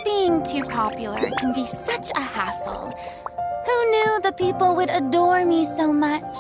Being too popular can be such a hassle. Who knew the people would adore me so much?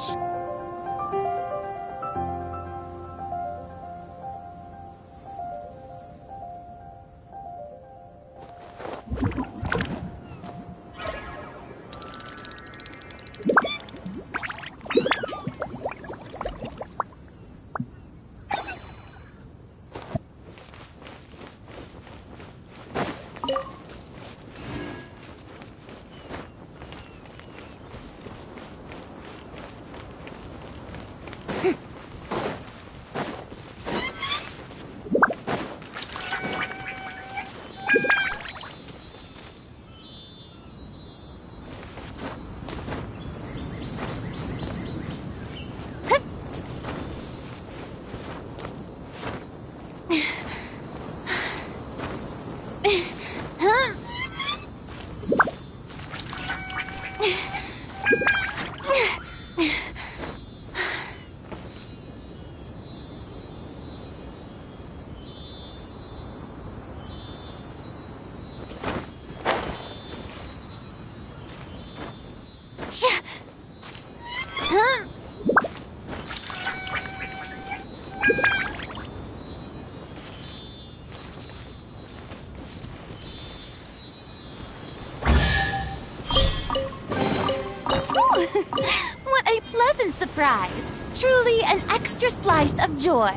What a pleasant surprise! Truly an extra slice of joy.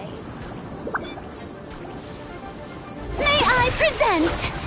May I present...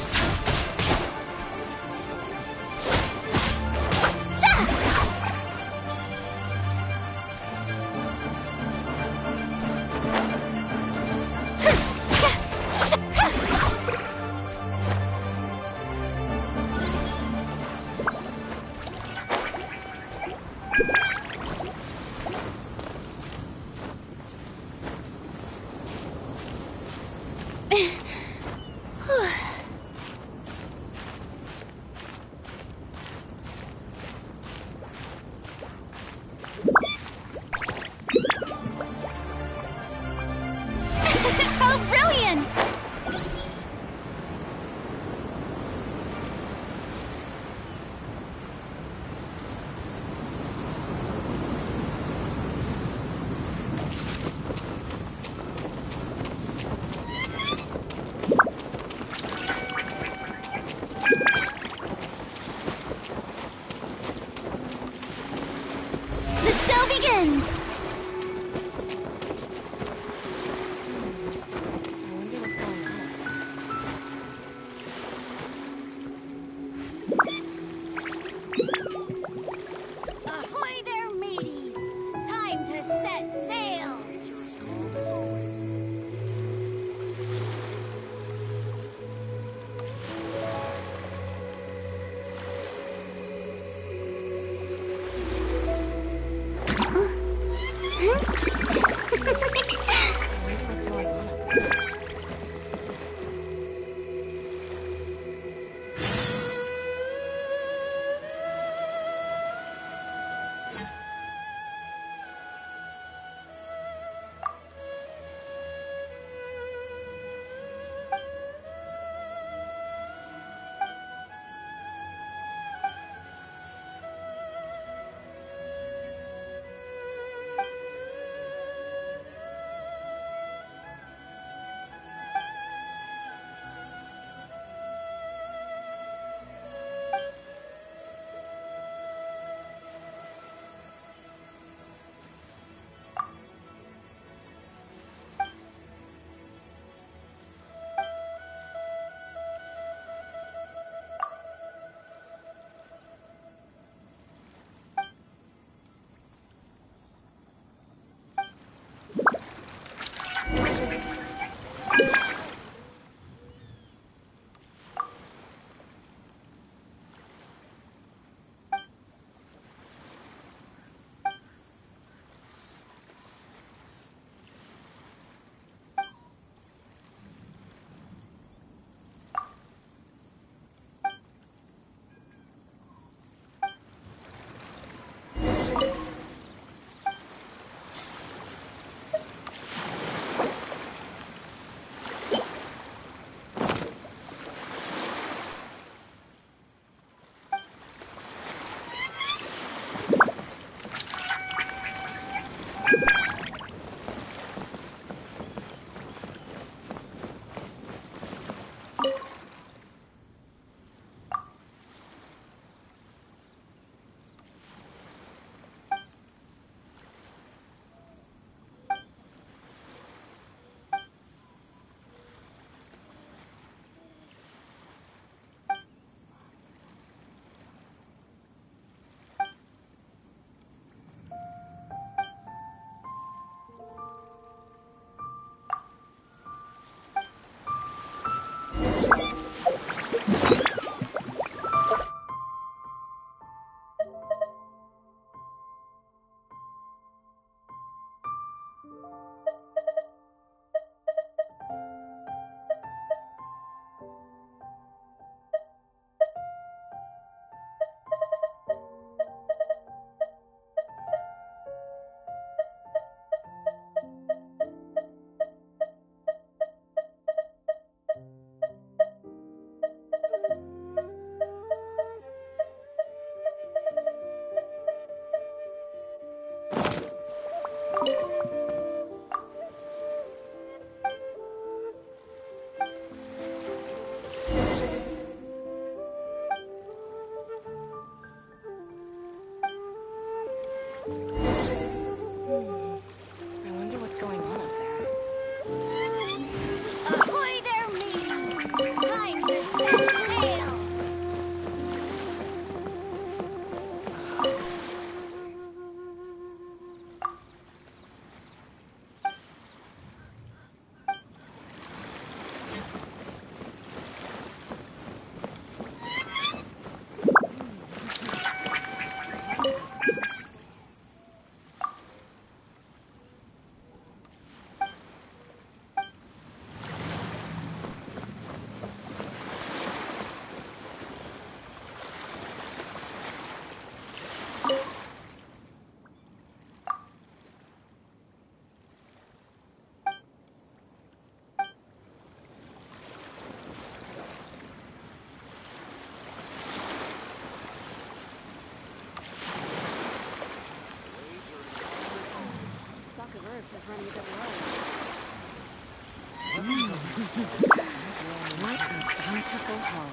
beautiful home.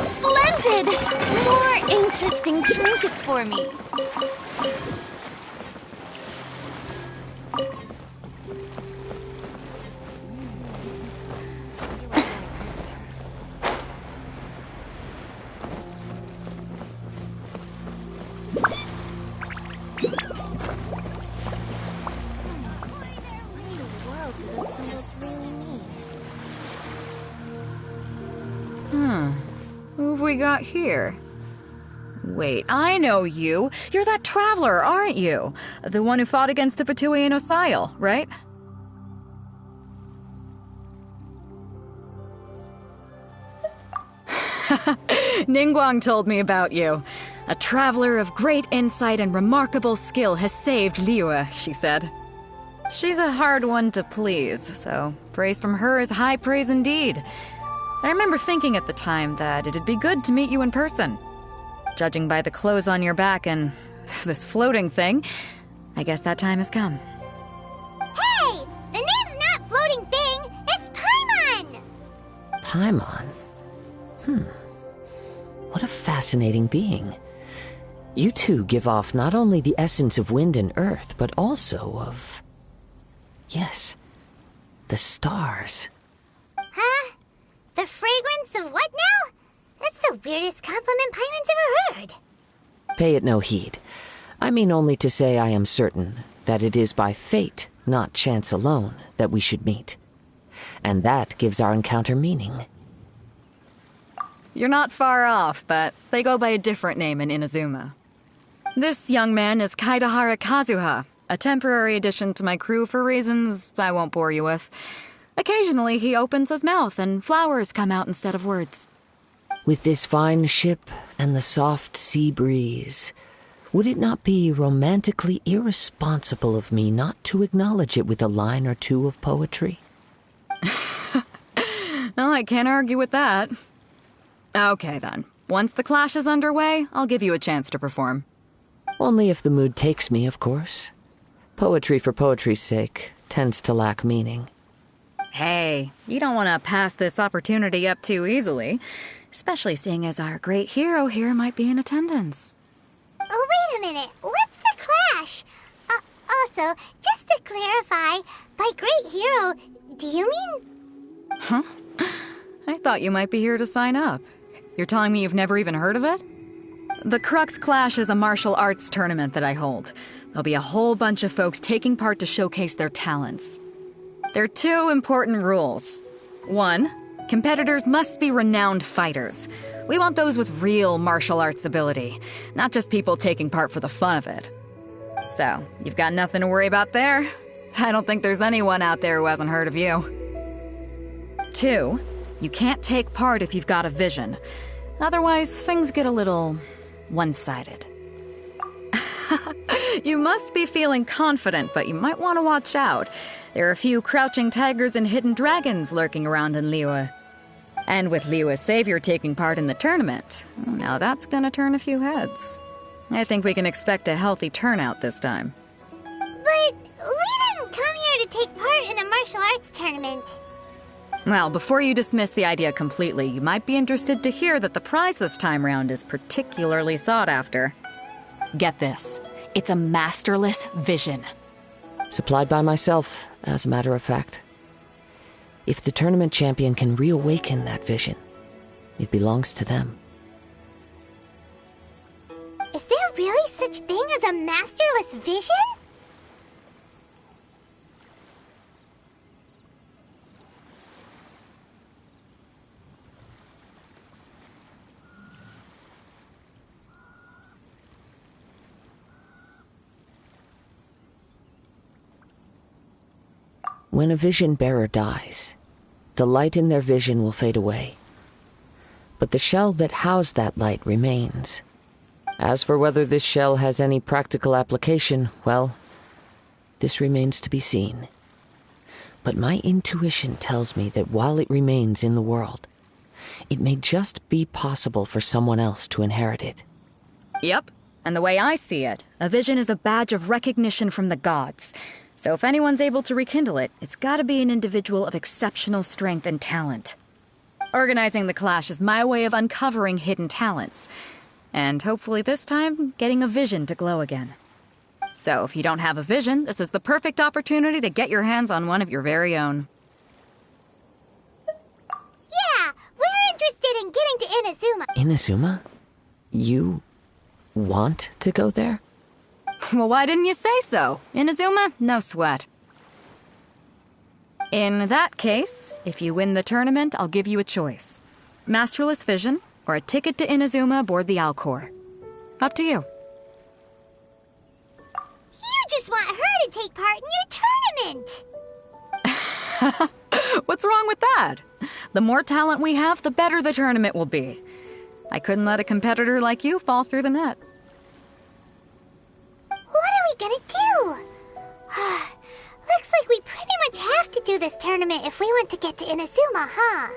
Splendid! More interesting trinkets for me. Who have we got here? Wait, I know you. You're that traveler, aren't you? The one who fought against the Fatuian Osile, right? Ningguang told me about you. A traveler of great insight and remarkable skill has saved Liyue, she said. She's a hard one to please, so praise from her is high praise indeed. I remember thinking at the time that it'd be good to meet you in person. Judging by the clothes on your back and this floating thing, I guess that time has come. Hey! The name's not Floating Thing, it's Paimon! Paimon? What a fascinating being. You two give off not only the essence of wind and earth, but also of... yes, the stars. Huh? The fragrance of what now? That's the weirdest compliment Paimon's ever heard. Pay it no heed. I mean only to say I am certain that it is by fate, not chance alone, that we should meet. And that gives our encounter meaning. You're not far off, but they go by a different name in Inazuma. This young man is Kaidahara Kazuha, a temporary addition to my crew for reasons I won't bore you with. Occasionally he opens his mouth and flowers come out instead of words. With this fine ship and the soft sea breeze, would it not be romantically irresponsible of me not to acknowledge it with a line or two of poetry? No, I can't argue with that. Okay then. Once the clash is underway, I'll give you a chance to perform. Only if the mood takes me, of course. Poetry for poetry's sake tends to lack meaning. Hey, you don't want to pass this opportunity up too easily, especially seeing as our great hero here might be in attendance. Oh, wait a minute. What's the clash? Also, just to clarify, by great hero, do you mean... Huh? I thought you might be here to sign up. You're telling me you've never even heard of it? The Crux Clash is a martial arts tournament that I hold. There'll be a whole bunch of folks taking part to showcase their talents. There are two important rules. 1, competitors must be renowned fighters. We want those with real martial arts ability, not just people taking part for the fun of it. So, you've got nothing to worry about there. I don't think there's anyone out there who hasn't heard of you. 2, you can't take part if you've got a vision. Otherwise, things get a little one-sided. You must be feeling confident, but you might want to watch out. There are a few crouching tigers and hidden dragons lurking around in Liyue. And with Liyue's savior taking part in the tournament, now that's gonna turn a few heads. I think we can expect a healthy turnout this time. But we didn't come here to take part in a martial arts tournament. Well, before you dismiss the idea completely, you might be interested to hear that the prize this time round is particularly sought after. Get this. It's a masterless vision. Supplied by myself, as a matter of fact. If the tournament champion can reawaken that vision, it belongs to them. Is there really such thing as a masterless vision? When a vision bearer dies, the light in their vision will fade away. But the shell that housed that light remains. As for whether this shell has any practical application, well, this remains to be seen. but my intuition tells me that while it remains in the world, it may just be possible for someone else to inherit it. Yep. And the way I see it, a vision is a badge of recognition from the gods. So if anyone's able to rekindle it, it's gotta be an individual of exceptional strength and talent. Organizing the clash is my way of uncovering hidden talents. And hopefully this time, getting a vision to glow again. So if you don't have a vision, this is the perfect opportunity to get your hands on one of your very own. Yeah, we're interested in getting to Inazuma. Inazuma? You want to go there? Well, why didn't you say so? Inazuma? No sweat. In that case, if you win the tournament, I'll give you a choice. Masterless Vision, or a ticket to Inazuma aboard the Alcor. Up to you. You just want her to take part in your tournament. What's wrong with that? The more talent we have, the better the tournament will be. I couldn't let a competitor like you fall through the net. What are we gonna do? Looks like we pretty much have to do this tournament if we want to get to Inazuma, huh?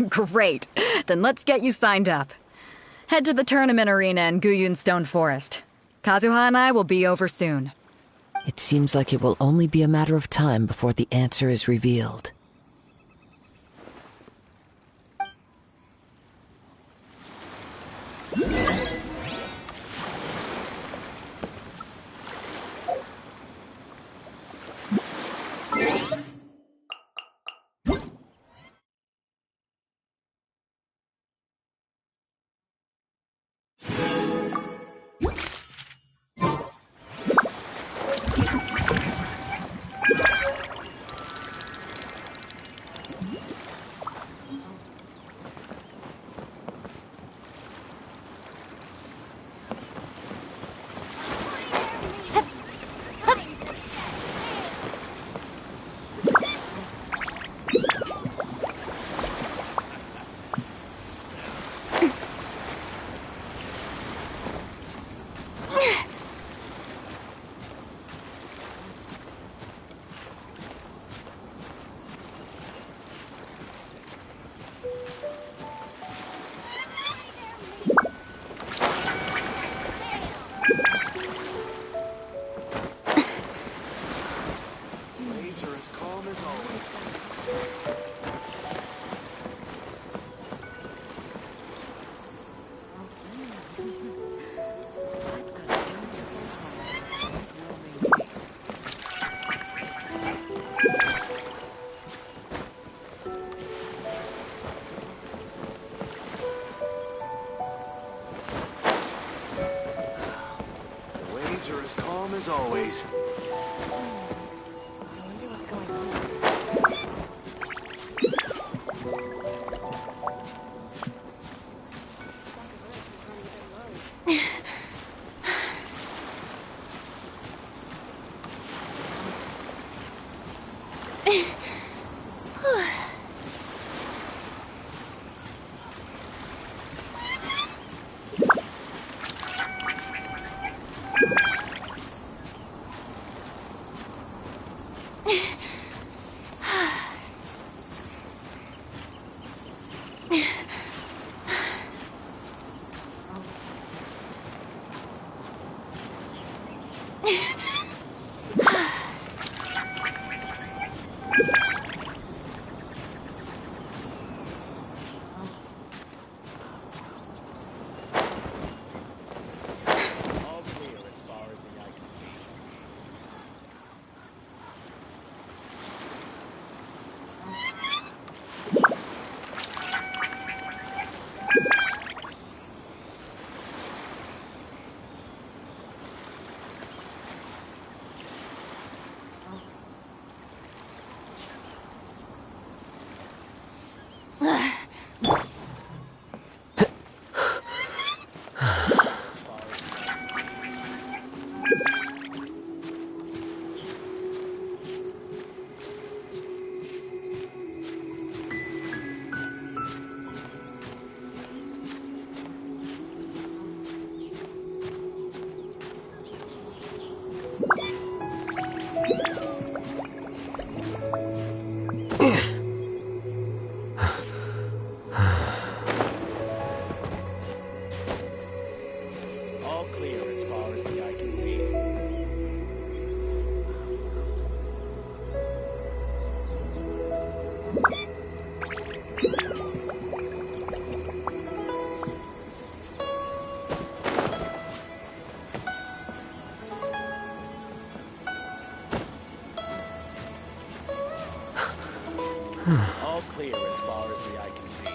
Great. Then let's get you signed up. Head to the tournament arena in Guyun Stone Forest. Kazuha and I will be over soon. It seems like it will only be a matter of time before the answer is revealed. As calm as always. All clear as far as the eye can see.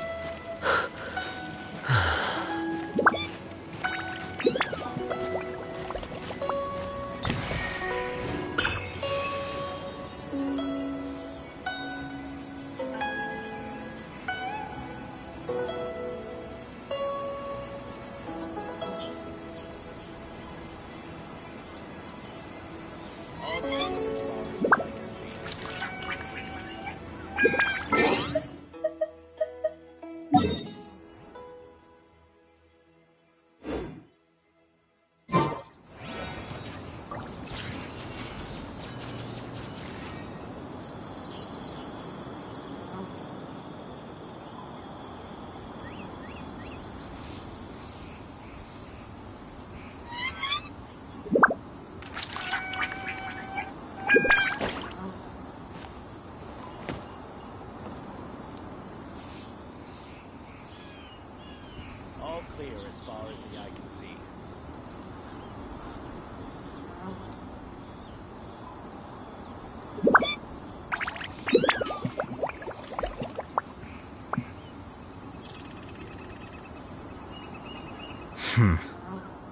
All clear as far as the eye can see. All clear as far as the eye can see.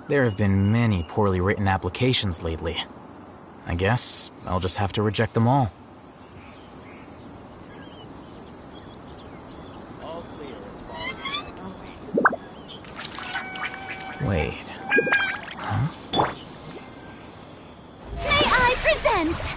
There have been many poorly written applications lately. I guess I'll just have to reject them all. All clear as far as the eye can see. Wait. May I present?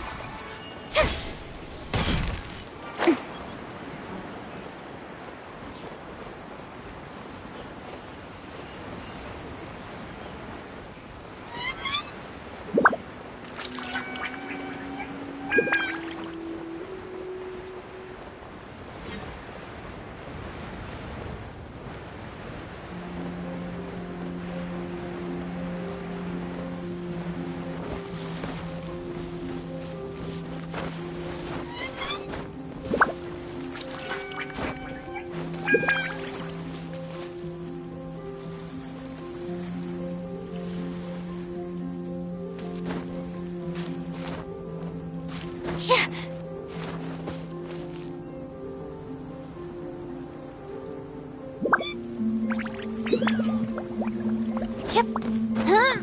Yep. Huh?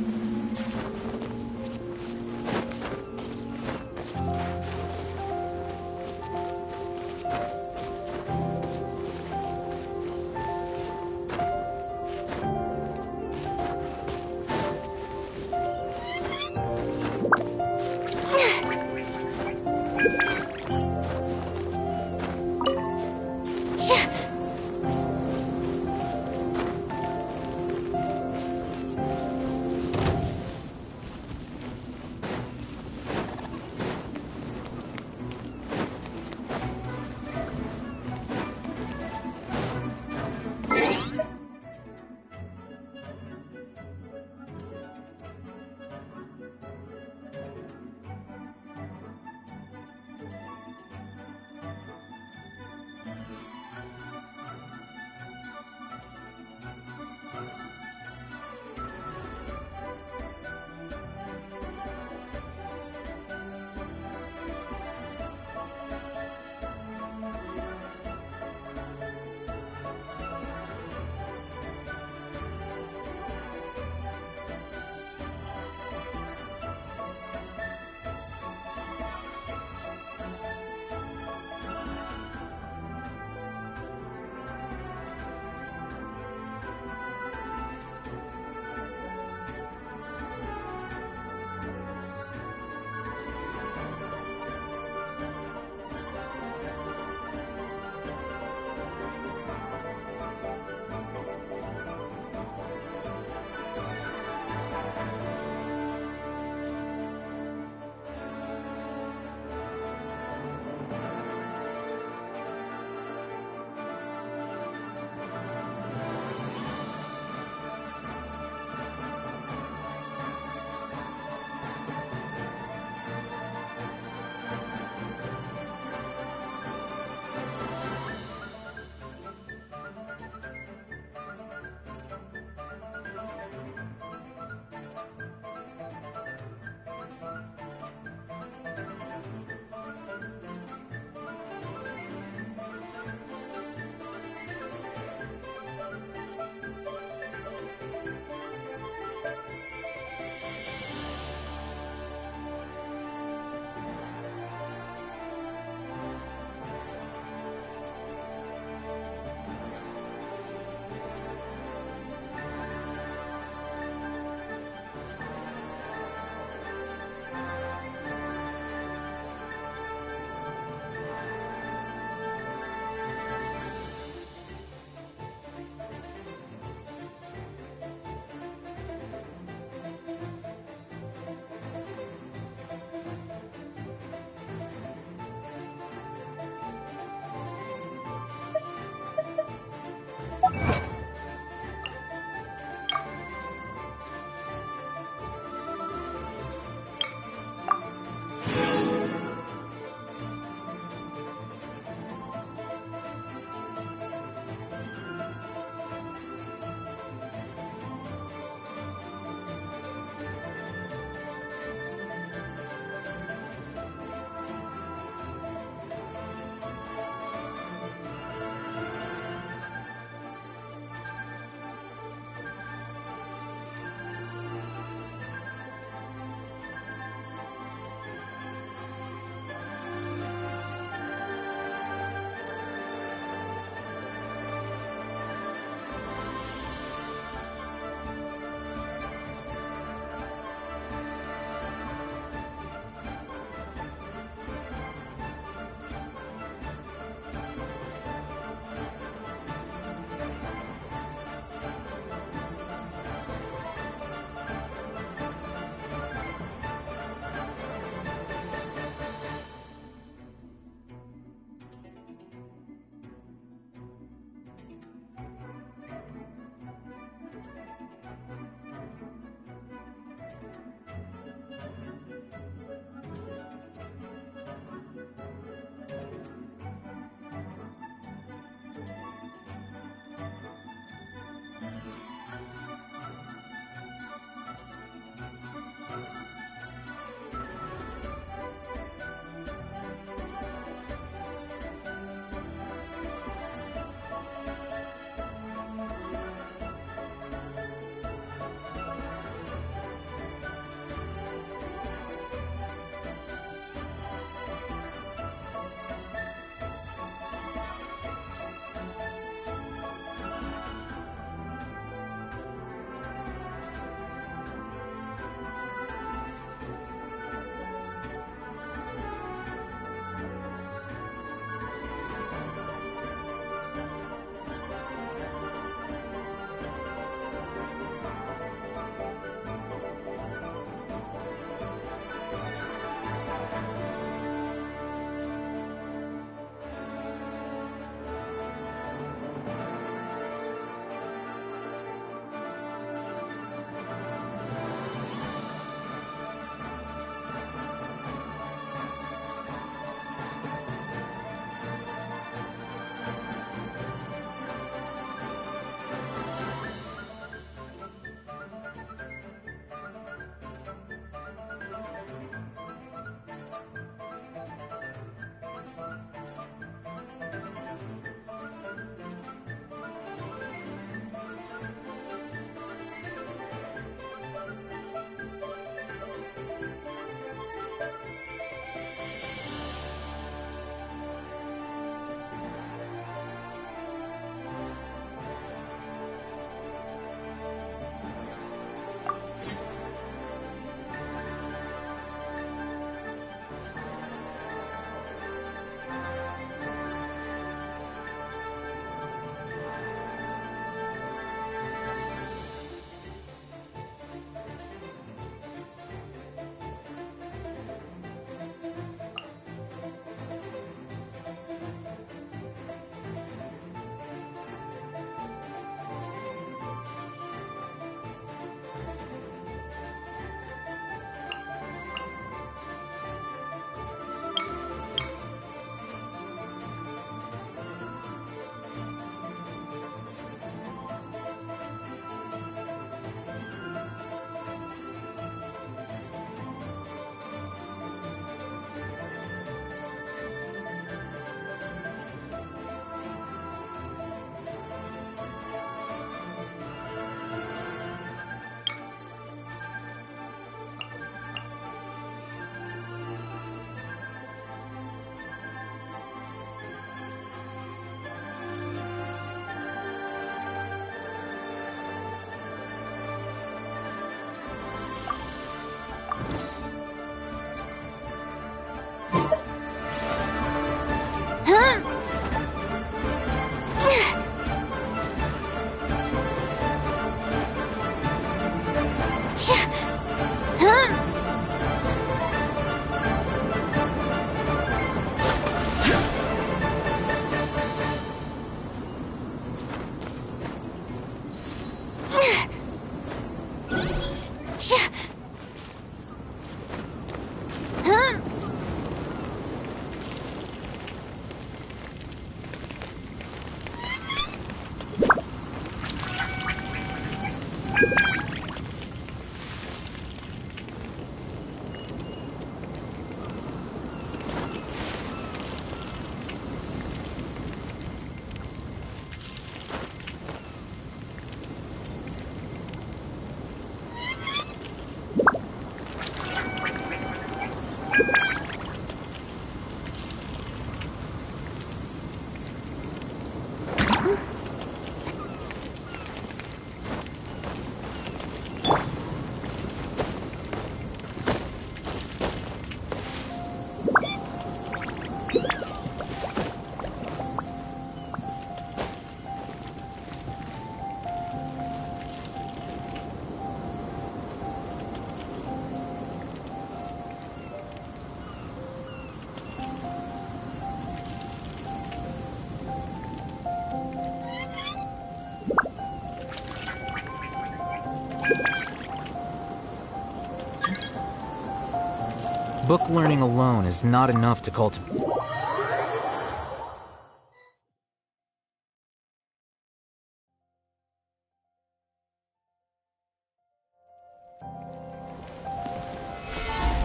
Book learning alone is not enough to cultivate.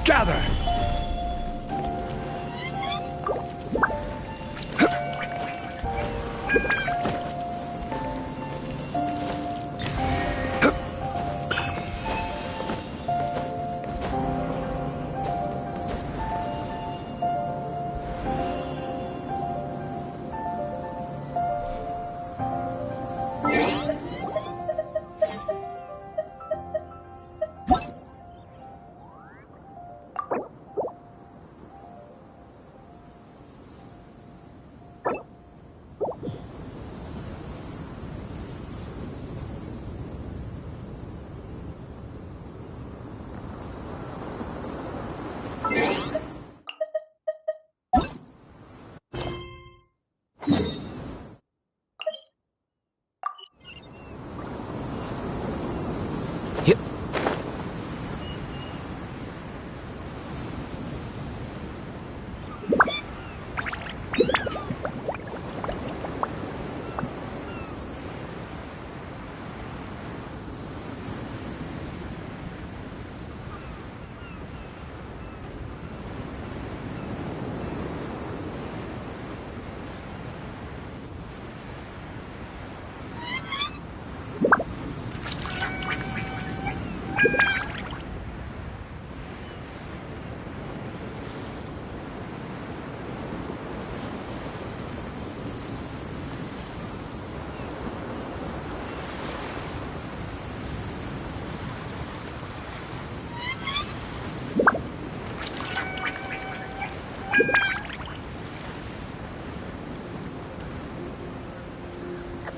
Gather!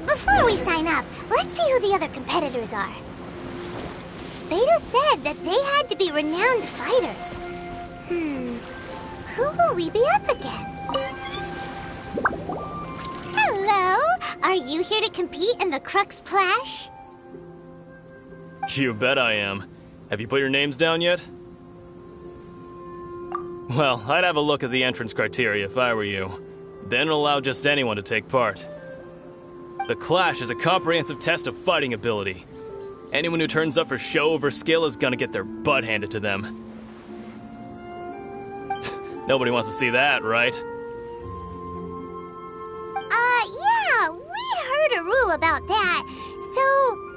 Before we sign up, let's see who the other competitors are. Beto said that they had to be renowned fighters. Who will we be up against? Hello? Are you here to compete in the Crux Clash? You bet I am. Have you put your names down yet? Well, I'd have a look at the entrance criteria if I were you. Then allow just anyone to take part. The Clash is a comprehensive test of fighting ability. Anyone who turns up for show over skill is gonna get their butt handed to them. Nobody wants to see that, right? Yeah, we heard a rule about that. So,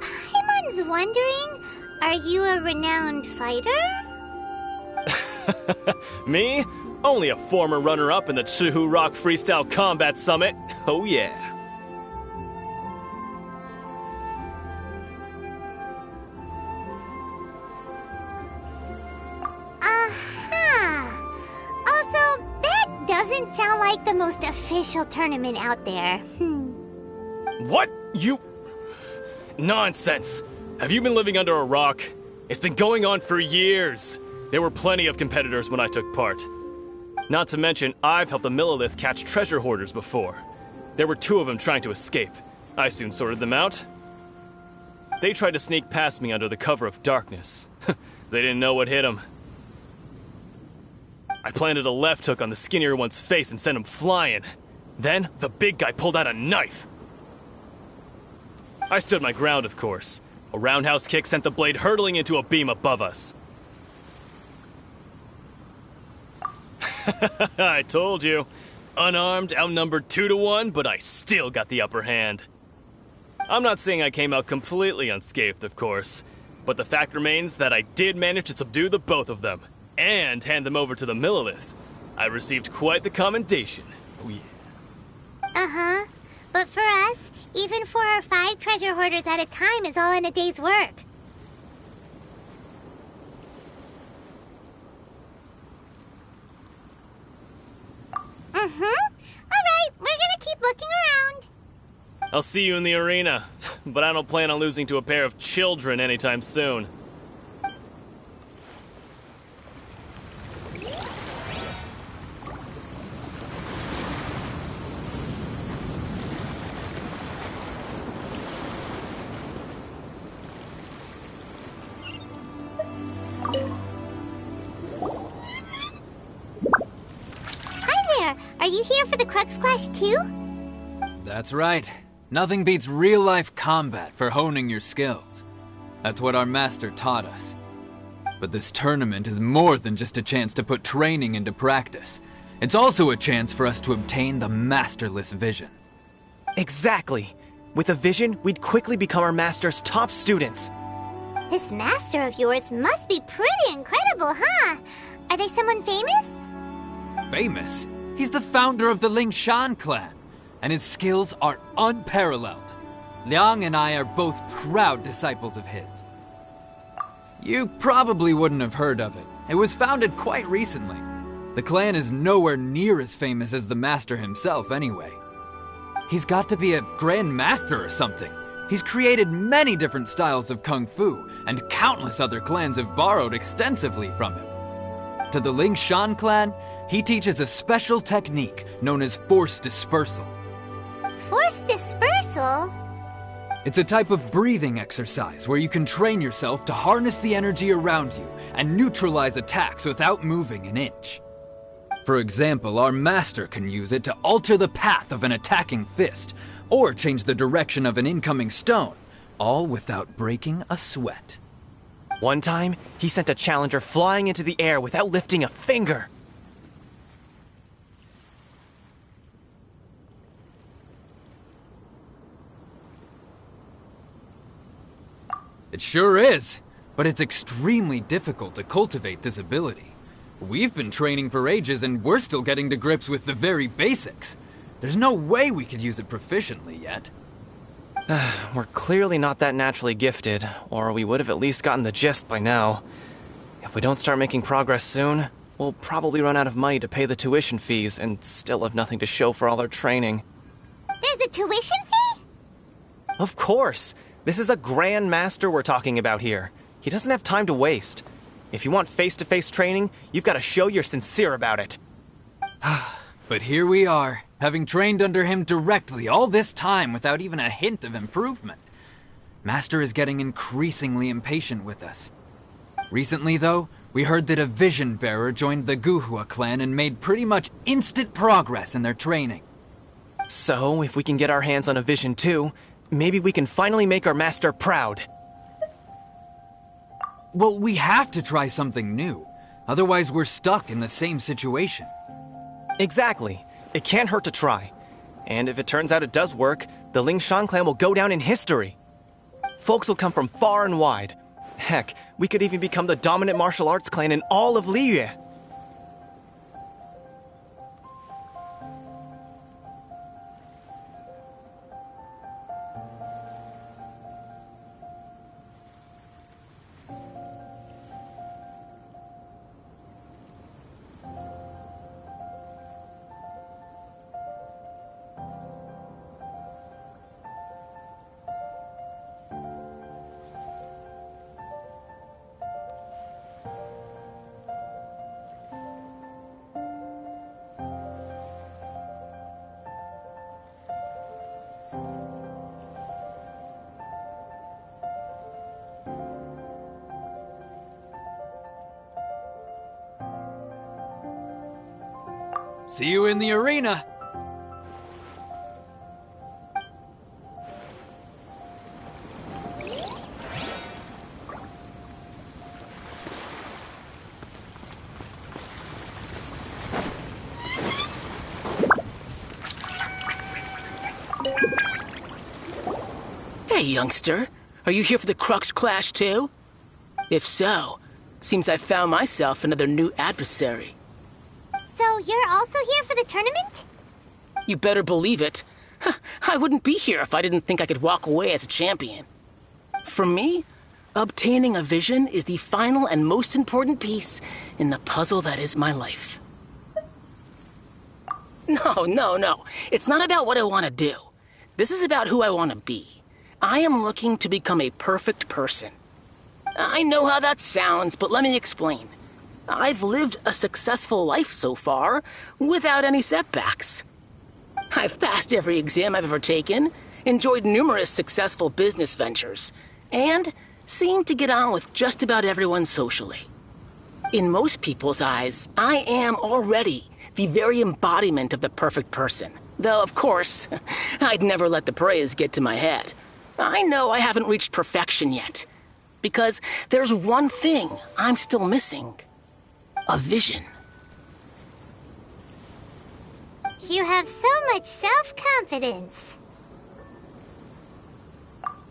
Paimon's wondering, are you a renowned fighter? Me? Only a former runner-up in the Chihu Rock Freestyle Combat Summit. Oh yeah. Also, that doesn't doesn't sound like the most official tournament out there. What? You... Nonsense! Have you been living under a rock? It's been going on for years. There were plenty of competitors when I took part. Not to mention, I've helped the Millilith catch treasure hoarders before. There were 2 of them trying to escape. I soon sorted them out. They tried to sneak past me under the cover of darkness. They didn't know what hit them. I planted a left hook on the skinnier one's face and sent him flying. Then, the big guy pulled out a knife. I stood my ground, of course. A roundhouse kick sent the blade hurtling into a beam above us. I told you. Unarmed, outnumbered 2 to 1, but I still got the upper hand. I'm not saying I came out completely unscathed, of course, but the fact remains that I did manage to subdue the both of them, and hand them over to the Millilith. I received quite the commendation. Oh yeah. Uh-huh. But for us, even 4 or 5 treasure hoarders at a time is all in a day's work. Alright, we're gonna keep looking around. I'll see you in the arena, but I don't plan on losing to a pair of children anytime soon. Hi there, are you here for the Crux Clash too? That's right. Nothing beats real-life combat for honing your skills. That's what our master taught us. But this tournament is more than just a chance to put training into practice. It's also a chance for us to obtain the masterless vision. Exactly. With a vision, we'd quickly become our master's top students. This master of yours must be pretty incredible, huh? Are they someone famous? Famous? He's the founder of the Lingshan clan, and his skills are unparalleled. Liang and I are both proud disciples of his. You probably wouldn't have heard of it. It was founded quite recently. The clan is nowhere near as famous as the master himself anyway. He's got to be a grand master or something. He's created many different styles of kung fu, and countless other clans have borrowed extensively from him. To the Lingshan clan, he teaches a special technique known as force dispersal. Force dispersal? It's a type of breathing exercise where you can train yourself to harness the energy around you and neutralize attacks without moving an inch. For example, our master can use it to alter the path of an attacking fist, or change the direction of an incoming stone, all without breaking a sweat. One time, he sent a challenger flying into the air without lifting a finger. It sure is, but it's extremely difficult to cultivate this ability. We've been training for ages and we're still getting to grips with the very basics. There's no way we could use it proficiently yet. We're clearly not that naturally gifted, or we would have at least gotten the gist by now. If we don't start making progress soon, we'll probably run out of money to pay the tuition fees and still have nothing to show for all our training. There's a tuition fee? Of course! This is a Grand Master we're talking about here. He doesn't have time to waste. If you want face-to-face training, you've got to show you're sincere about it. But here we are, having trained under him directly all this time without even a hint of improvement. Master is getting increasingly impatient with us. Recently, though, we heard that a vision bearer joined the Guhua clan and made pretty much instant progress in their training. So, if we can get our hands on a vision too, maybe we can finally make our master proud. Well, we have to try something new. Otherwise, we're stuck in the same situation. Exactly. It can't hurt to try. And if it turns out it does work, the Lingshan clan will go down in history. Folks will come from far and wide. Heck, we could even become the dominant martial arts clan in all of Liyue. See you in the arena. Hey, youngster. Are you here for the Crux Clash, too? If so, seems I found myself another new adversary. So you're also here for the tournament? You better believe it. I wouldn't be here if I didn't think I could walk away as a champion. For me, obtaining a vision is the final and most important piece in the puzzle that is my life. No. It's not about what I want to do. This is about who I want to be. I am looking to become a perfect person. I know how that sounds, but let me explain. I've lived a successful life so far, without any setbacks. I've passed every exam I've ever taken, enjoyed numerous successful business ventures, and seemed to get on with just about everyone socially. In most people's eyes, I am already the very embodiment of the perfect person. Though, of course, I'd never let the praise get to my head. I know I haven't reached perfection yet, because there's one thing I'm still missing. A vision. You have so much self-confidence.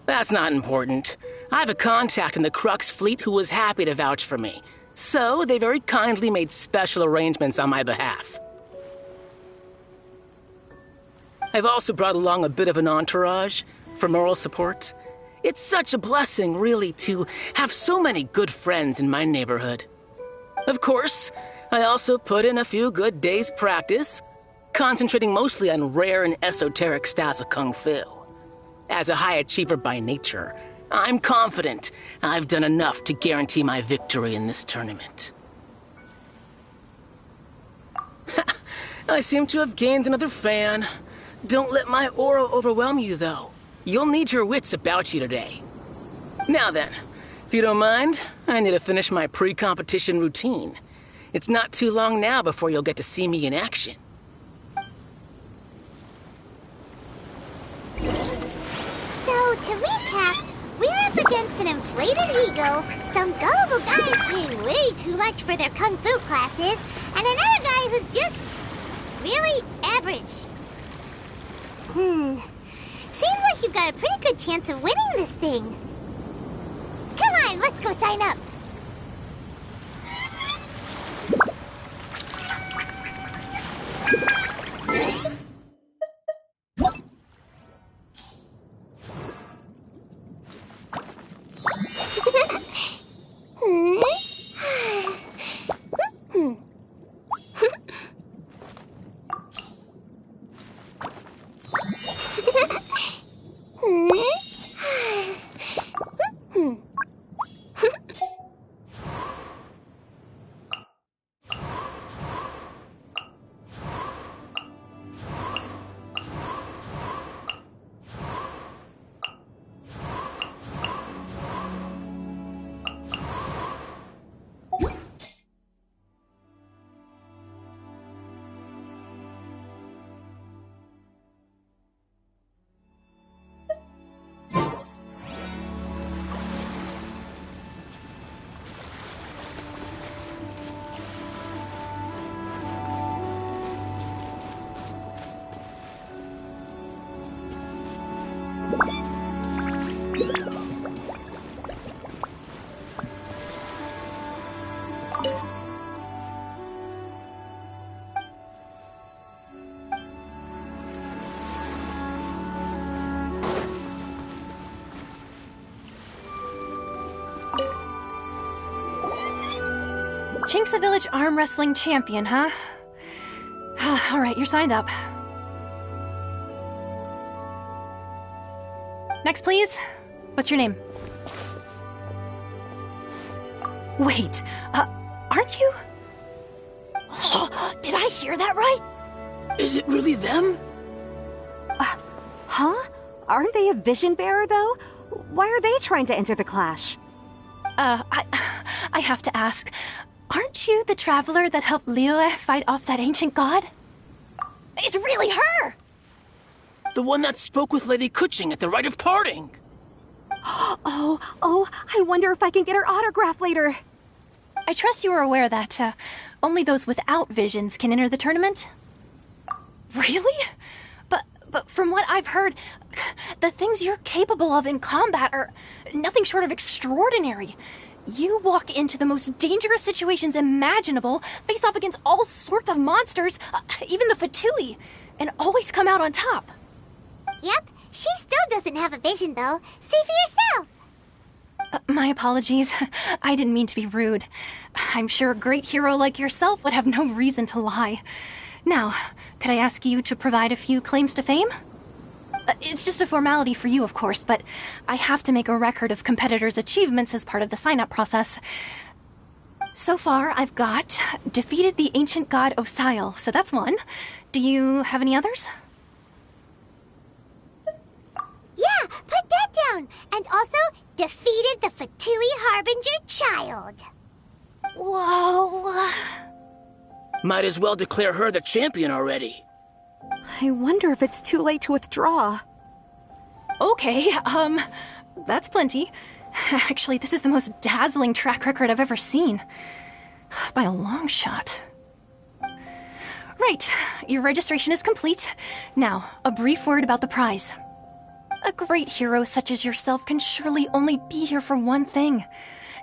That's not important. I have a contact in the Crux fleet who was happy to vouch for me, so they very kindly made special arrangements on my behalf. I've also brought along a bit of an entourage for moral support. It's such a blessing, really, to have so many good friends in my neighborhood. Of course, I also put in a few good days' practice, concentrating mostly on rare and esoteric styles of Kung Fu. As a high achiever by nature, I'm confident I've done enough to guarantee my victory in this tournament. I seem to have gained another fan. Don't let my aura overwhelm you, though. You'll need your wits about you today. Now then, if you don't mind, I need to finish my pre-competition routine. It's not too long now before you'll get to see me in action. So, to recap, we're up against an inflated ego, some gullible guys paying way too much for their kung fu classes, and another guy who's just really average. Seems like you've got a pretty good chance of winning this thing. Come on, let's go sign up. Chinksa Village arm wrestling champion, huh? All right, you're signed up. Next, please. What's your name? Wait, aren't you? Did I hear that right? Is it really them? Huh? Aren't they a vision bearer, though? Why are they trying to enter the clash? I have to ask, aren't you the traveler that helped Liyue fight off that ancient god? It's really her! The one that spoke with Lady Kuching at the rite of parting. Oh, I wonder if I can get her autograph later. I trust you are aware that only those without visions can enter the tournament? Really? But from what I've heard, the things you're capable of in combat are nothing short of extraordinary. You walk into the most dangerous situations imaginable, face off against all sorts of monsters, even the Fatui, and always come out on top. Yep, she still doesn't have a vision, though. See for yourself. My apologies. I didn't mean to be rude. I'm sure a great hero like yourself would have no reason to lie. Now, could I ask you to provide a few claims to fame? It's just a formality for you, of course, but I have to make a record of competitors' achievements as part of the sign-up process. So far, I've got defeated the ancient god Osile, so that's one. Do you have any others? Yeah, put that down. And also, defeated the Fatui Harbinger child. Whoa. Might as well declare her the champion already. I wonder if it's too late to withdraw. Okay, that's plenty. Actually, this is the most dazzling track record I've ever seen. By a long shot. Right, your registration is complete. Now, a brief word about the prize. A great hero such as yourself can surely only be here for one thing.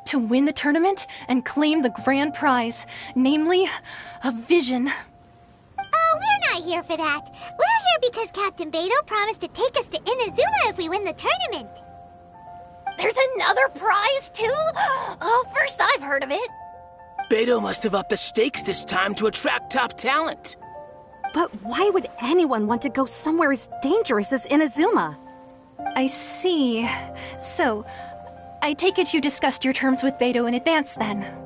To win the tournament and claim the grand prize, namely, a vision. Oh, we're not here for that. We're here because Captain Beto promised to take us to Inazuma if we win the tournament. There's another prize, too? Oh, first I've heard of it. Beto must have upped the stakes this time to attract top talent. But why would anyone want to go somewhere as dangerous as Inazuma? I see. So, I take it you discussed your terms with Beto in advance, then?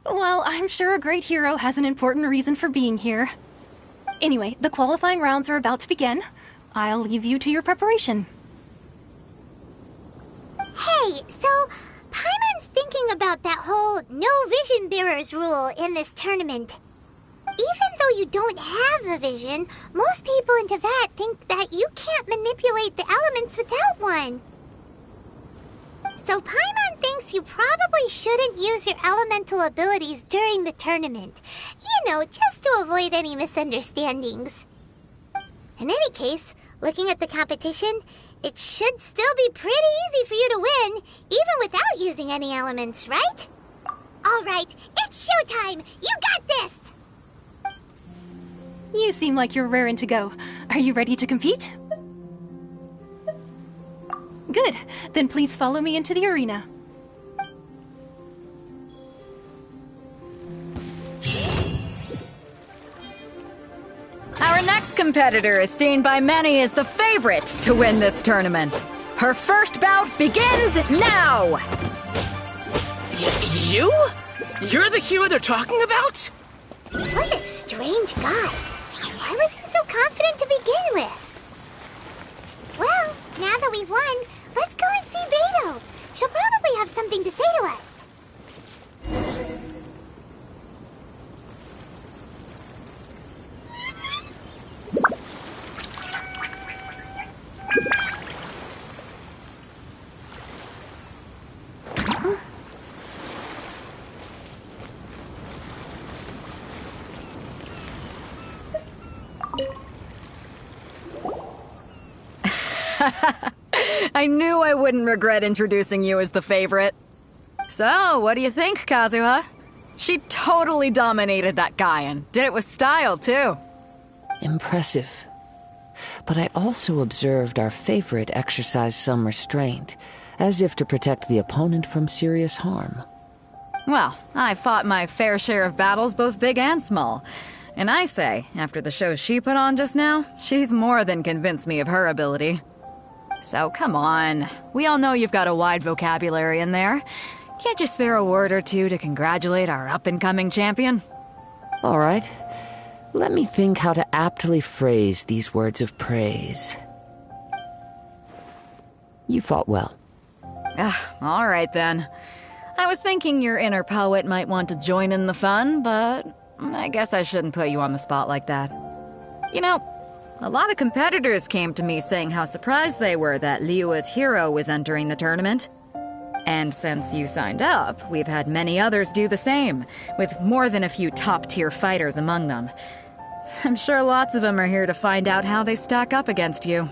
Well, I'm sure a great hero has an important reason for being here. Anyway, the qualifying rounds are about to begin. I'll leave you to your preparation. Hey, so Paimon's thinking about that whole no vision bearers rule in this tournament. Even though you don't have a vision, most people in Teyvat think that you can't manipulate the elements without one. So Paimon thinks you probably shouldn't use your elemental abilities during the tournament. You know, just to avoid any misunderstandings. In any case, looking at the competition, it should still be pretty easy for you to win, even without using any elements, right? Alright, it's showtime! You got this! You seem like you're raring to go. Are you ready to compete? Good. Then please follow me into the arena. Our next competitor is seen by many as the favorite to win this tournament. Her first bout begins now! You? You're the hero they're talking about? What a strange guy. Why was he so confident to begin with? Well, now that we've won, let's go and see Beto. She'll probably have something to say to us. I knew I wouldn't regret introducing you as the favorite. So, what do you think, Kazuha? She totally dominated that guy and did it with style, too. Impressive. But I also observed our favorite exercise some restraint, as if to protect the opponent from serious harm. Well, I fought my fair share of battles, both big and small. And I say, after the show she put on just now, she's more than convinced me of her ability. So come on, we all know you've got a wide vocabulary in there. Can't you spare a word or two to congratulate our up-and-coming champion? All right. Let me think how to aptly phrase these words of praise. You fought well. All right then. I was thinking your inner poet might want to join in the fun, but I guess I shouldn't put you on the spot like that. You know, a lot of competitors came to me saying how surprised they were that Liyue's hero was entering the tournament. And since you signed up, we've had many others do the same, with more than a few top-tier fighters among them. I'm sure lots of them are here to find out how they stack up against you.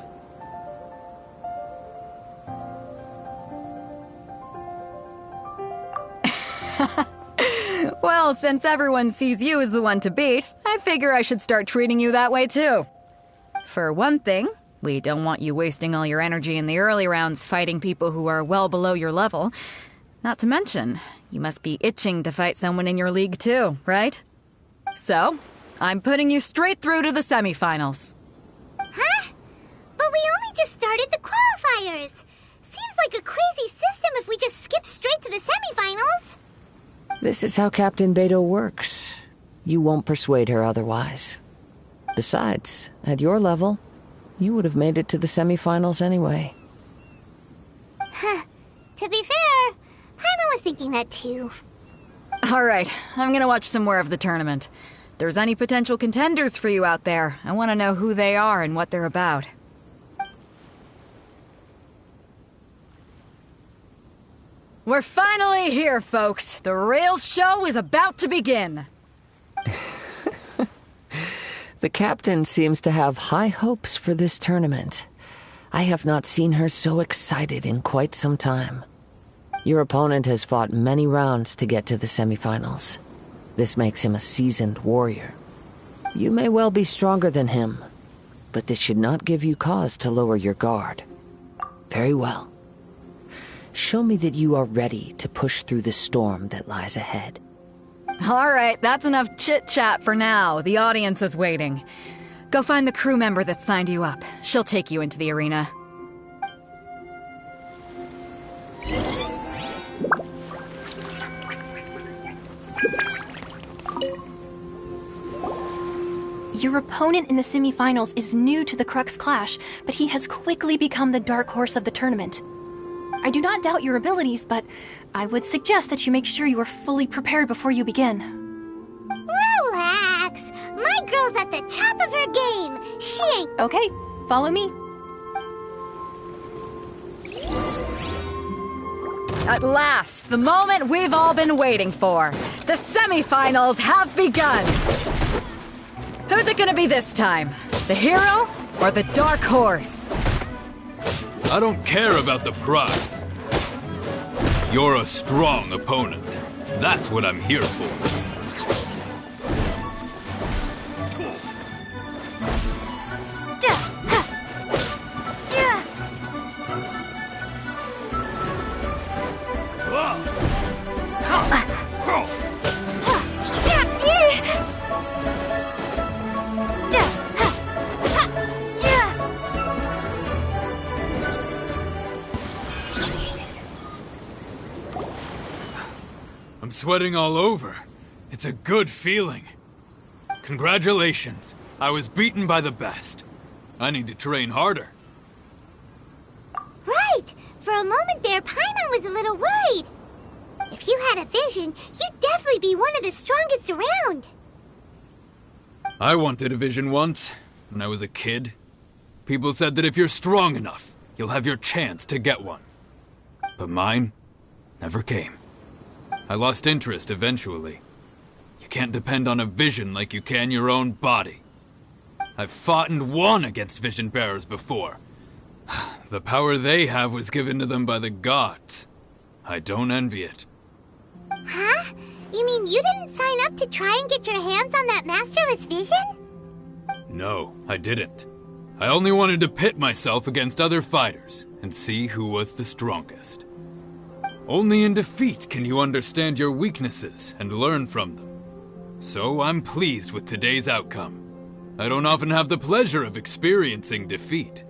Well, since everyone sees you as the one to beat, I figure I should start treating you that way too. For one thing, we don't want you wasting all your energy in the early rounds fighting people who are well below your level. Not to mention, you must be itching to fight someone in your league too, right? So, I'm putting you straight through to the semifinals. Huh? But we only just started the qualifiers. Seems like a crazy system if we just skip straight to the semifinals. This is how Captain Beto works. You won't persuade her otherwise. Besides, at your level, you would have made it to the semifinals anyway. Huh. To be fair, Paimon was thinking that too. Alright, I'm gonna watch some more of the tournament. If there's any potential contenders for you out there, I want to know who they are and what they're about. We're finally here, folks. The real show is about to begin. The captain seems to have high hopes for this tournament. I have not seen her so excited in quite some time. Your opponent has fought many rounds to get to the semifinals. This makes him a seasoned warrior. You may well be stronger than him, but this should not give you cause to lower your guard. Very well. Show me that you are ready to push through the storm that lies ahead. Alright, that's enough chit-chat for now. The audience is waiting. Go find the crew member that signed you up. She'll take you into the arena. Your opponent in the semifinals is new to the Crux Clash, but he has quickly become the dark horse of the tournament. I do not doubt your abilities, but I would suggest that you make sure you are fully prepared before you begin. Relax. My girl's at the top of her game. She ain't... Okay, follow me. At last, the moment we've all been waiting for. The semifinals have begun. Who's it gonna be this time? The hero or the dark horse? I don't care about the prize. You're a strong opponent. That's what I'm here for. I'm sweating all over. It's a good feeling. Congratulations. I was beaten by the best. I need to train harder. Right! For a moment there, Paimon was a little worried. If you had a vision, you'd definitely be one of the strongest around. I wanted a vision once, when I was a kid. People said that if you're strong enough, you'll have your chance to get one. But mine never came. I lost interest eventually. You can't depend on a vision like you can your own body. I've fought and won against vision bearers before. The power they have was given to them by the gods. I don't envy it. Huh? You mean you didn't sign up to try and get your hands on that masterless vision? No, I didn't. I only wanted to pit myself against other fighters and see who was the strongest. Only in defeat can you understand your weaknesses and learn from them. So I'm pleased with today's outcome. I don't often have the pleasure of experiencing defeat.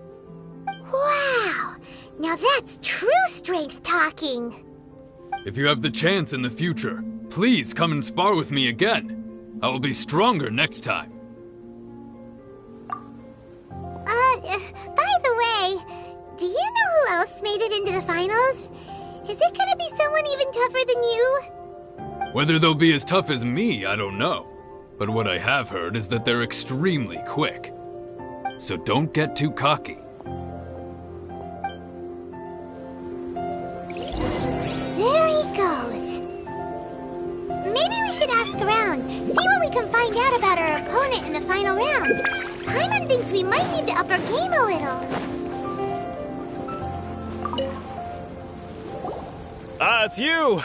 Wow! Now that's true strength talking. If you have the chance in the future, please come and spar with me again. I will be stronger next time. By the way, do you know who else made it into the finals? Is it gonna be someone even tougher than you? Whether they'll be as tough as me, I don't know. But what I have heard is that they're extremely quick. So don't get too cocky. There he goes. Maybe we should ask around, see what we can find out about our opponent in the final round. Paimon thinks we might need to up our game a little. Ah, it's you!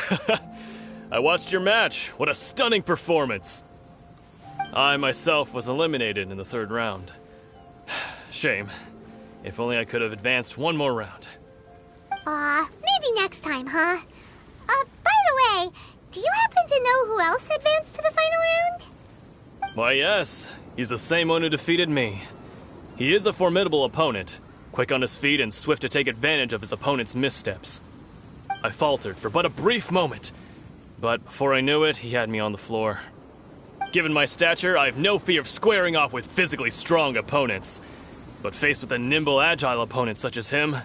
I watched your match. What a stunning performance. I myself was eliminated in the third round. Shame. If only I could have advanced one more round. Maybe next time, huh? By the way, do you happen to know who else advanced to the final round? Why, yes. He's the same one who defeated me. He is a formidable opponent, quick on his feet and swift to take advantage of his opponent's missteps. I faltered for but a brief moment, but before I knew it, he had me on the floor. Given my stature, I have no fear of squaring off with physically strong opponents. But faced with a nimble, agile opponent such as him,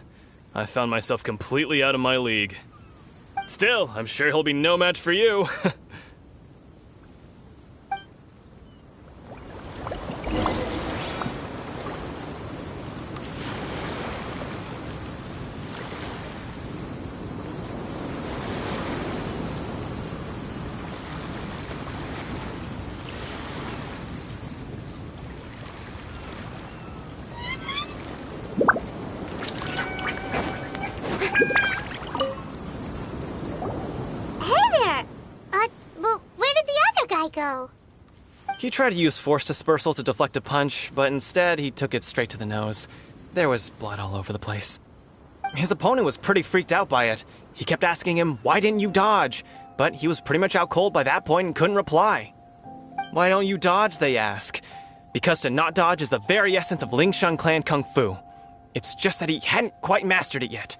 I found myself completely out of my league. Still, I'm sure he'll be no match for you. Go. He tried to use force dispersal to deflect a punch, but instead he took it straight to the nose. There was blood all over the place. His opponent was pretty freaked out by it. He kept asking him, "Why didn't you dodge?" But he was pretty much out cold by that point and couldn't reply. "Why don't you dodge?" they ask. Because to not dodge is the very essence of Lingshan clan kung fu. It's just that he hadn't quite mastered it yet.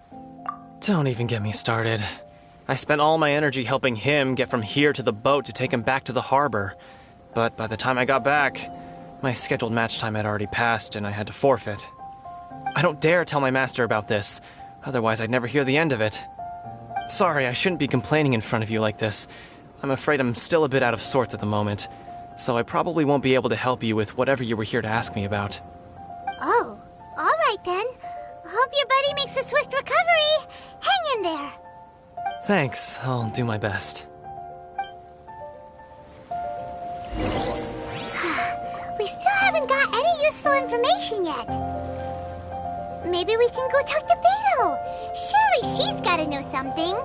Don't even get me started. I spent all my energy helping him get from here to the boat to take him back to the harbor. But by the time I got back, my scheduled match time had already passed and I had to forfeit. I don't dare tell my master about this, otherwise I'd never hear the end of it. Sorry, I shouldn't be complaining in front of you like this. I'm afraid I'm still a bit out of sorts at the moment, so I probably won't be able to help you with whatever you were here to ask me about. Oh, alright then. Hope your buddy makes a swift recovery. Hang in there. Thanks, I'll do my best. We still haven't got any useful information yet. Maybe we can go talk to Beto. Surely she's gotta know something.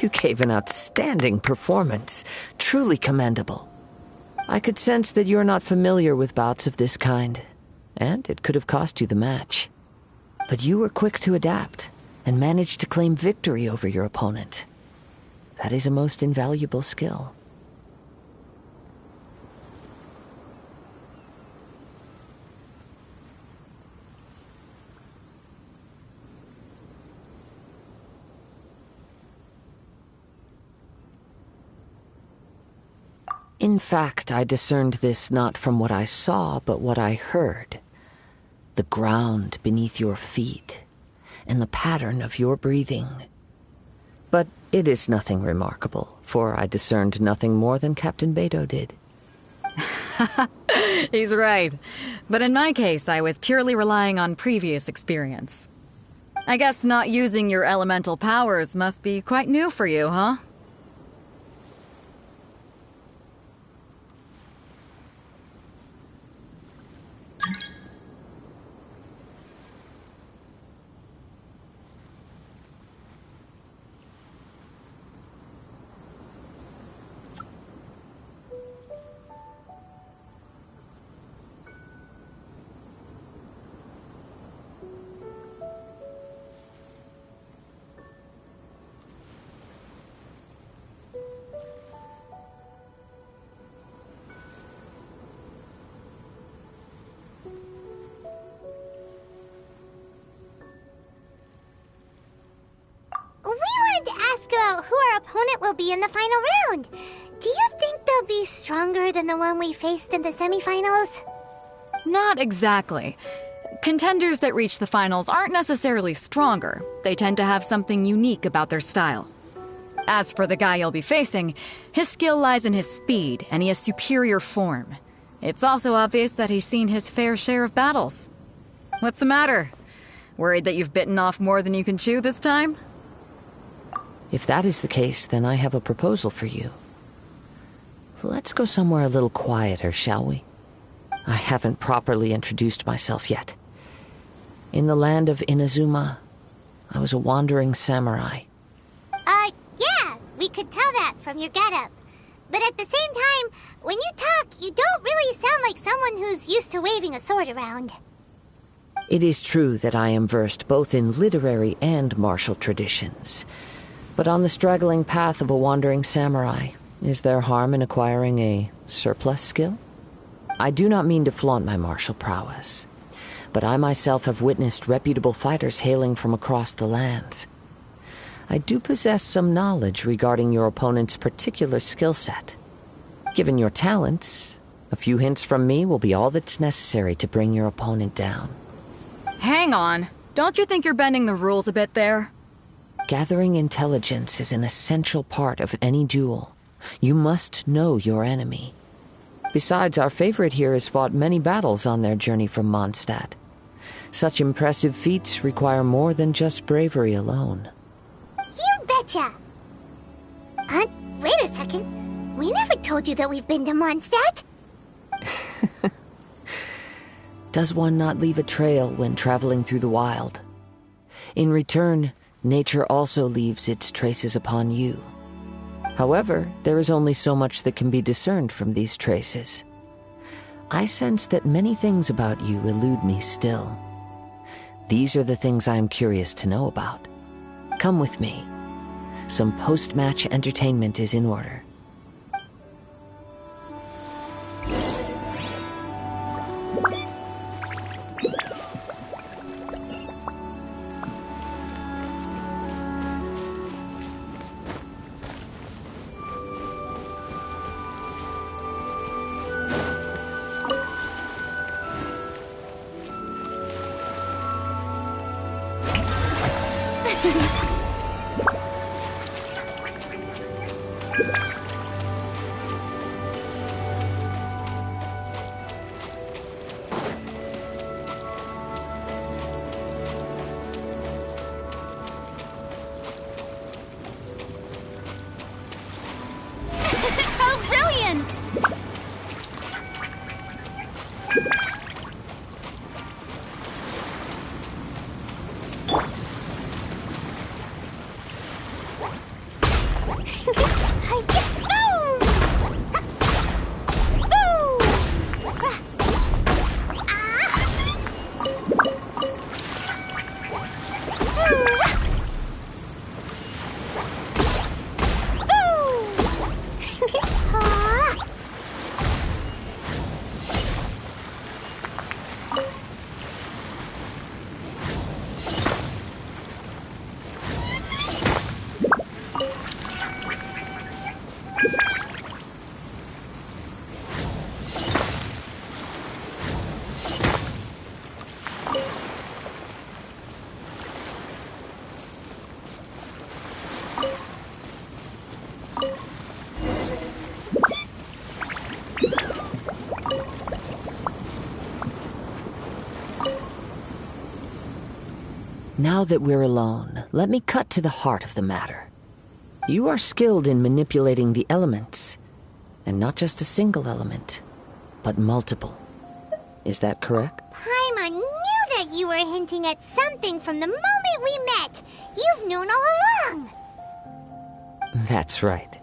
You gave an outstanding performance. Truly commendable. I could sense that you're not familiar with bouts of this kind, and it could have cost you the match. But you were quick to adapt, and managed to claim victory over your opponent. That is a most invaluable skill. In fact, I discerned this not from what I saw, but what I heard. The ground beneath your feet, and the pattern of your breathing. But it is nothing remarkable, for I discerned nothing more than Captain Beto did. He's right. But in my case, I was purely relying on previous experience. I guess not using your elemental powers must be quite new for you, huh? opponent will be in the final round. Do you think they'll be stronger than the one we faced in the semifinals? Not exactly. Contenders that reach the finals aren't necessarily stronger. They tend to have something unique about their style. As for the guy you'll be facing, his skill lies in his speed, and he has superior form. It's also obvious that he's seen his fair share of battles. What's the matter? Worried that you've bitten off more than you can chew this time? If that is the case, then I have a proposal for you. Let's go somewhere a little quieter, shall we? I haven't properly introduced myself yet. In the land of Inazuma, I was a wandering samurai. Yeah, we could tell that from your getup. But at the same time, when you talk, you don't really sound like someone who's used to waving a sword around. It is true that I am versed both in literary and martial traditions. But on the straggling path of a wandering samurai, is there harm in acquiring a surplus skill? I do not mean to flaunt my martial prowess, but I myself have witnessed reputable fighters hailing from across the lands. I do possess some knowledge regarding your opponent's particular skill set. Given your talents, a few hints from me will be all that's necessary to bring your opponent down. Hang on. Don't you think you're bending the rules a bit there? Gathering intelligence is an essential part of any duel. You must know your enemy. Besides, our favorite here has fought many battles on their journey from Mondstadt. Such impressive feats require more than just bravery alone. You betcha! Wait a second. We never told you that we've been to Mondstadt. Does one not leave a trail when traveling through the wild? In return, nature also leaves its traces upon you. However, there is only so much that can be discerned from these traces. I sense that many things about you elude me still. These are the things I am curious to know about. Come with me. Some post-match entertainment is in order. How brilliant! Now that we're alone, let me cut to the heart of the matter. You are skilled in manipulating the elements, and not just a single element, but multiple. Is that correct? Paimon knew that you were hinting at something from the moment we met. You've known all along. That's right.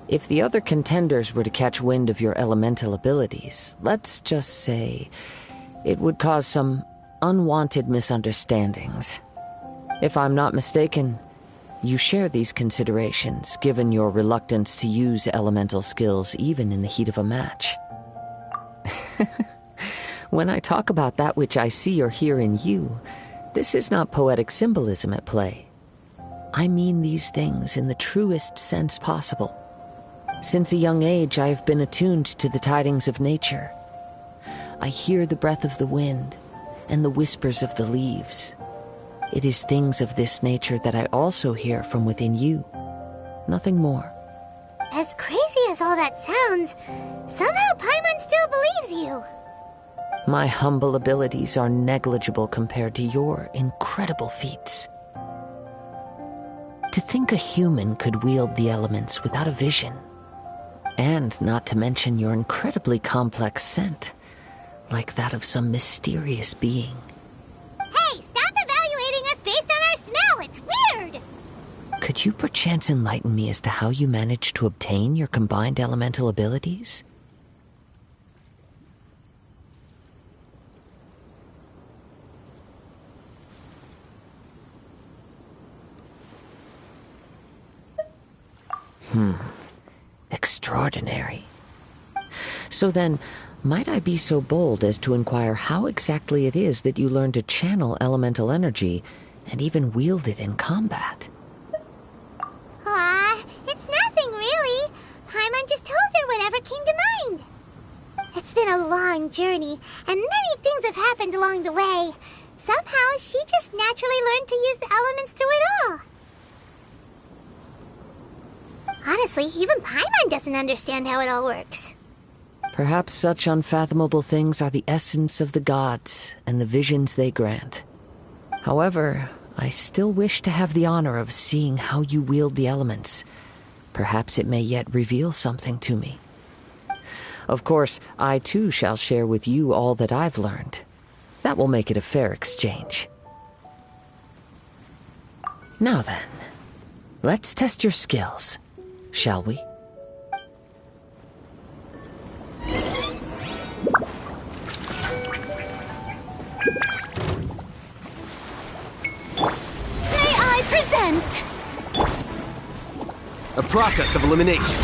If the other contenders were to catch wind of your elemental abilities, let's just say it would cause some unwanted misunderstandings. If I'm not mistaken, you share these considerations, given your reluctance to use elemental skills even in the heat of a match. When I talk about that which I see or hear in you, this is not poetic symbolism at play. I mean these things in the truest sense possible. Since a young age, I have been attuned to the tidings of nature. I hear the breath of the wind and the whispers of the leaves. It is things of this nature that I also hear from within you. Nothing more. As crazy as all that sounds, somehow Paimon still believes you. My humble abilities are negligible compared to your incredible feats. To think a human could wield the elements without a vision. And not to mention your incredibly complex scent, like that of some mysterious being. Hey, stop evaluating us based on our smell! It's weird! Could you perchance enlighten me as to how you managed to obtain your combined elemental abilities? Extraordinary. So then, might I be so bold as to inquire how exactly it is that you learned to channel elemental energy and even wield it in combat? Aw, it's nothing really. Paimon just told her whatever came to mind. It's been a long journey, and many things have happened along the way. Somehow, she just naturally learned to use the elements through it all. Honestly, even Paimon doesn't understand how it all works. Perhaps such unfathomable things are the essence of the gods and the visions they grant. However, I still wish to have the honor of seeing how you wield the elements. Perhaps it may yet reveal something to me. Of course, I too shall share with you all that I've learned. That will make it a fair exchange. Now then, let's test your skills, shall we? May I present? A process of elimination.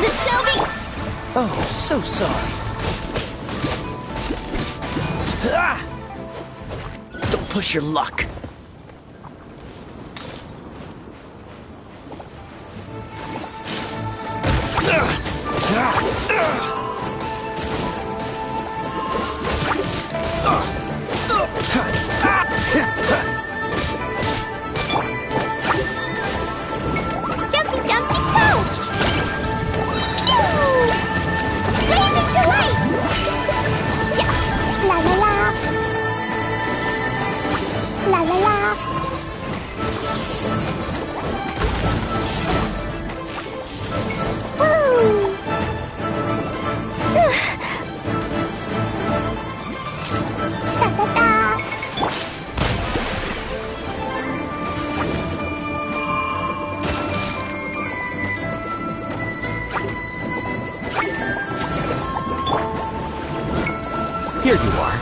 This shall be... Oh, so sorry. Don't push your luck. Jumpy, jumpy, go! Pew! Blazing to light! Yeah! La la la! La la la! Woo! Da da da! Here you are.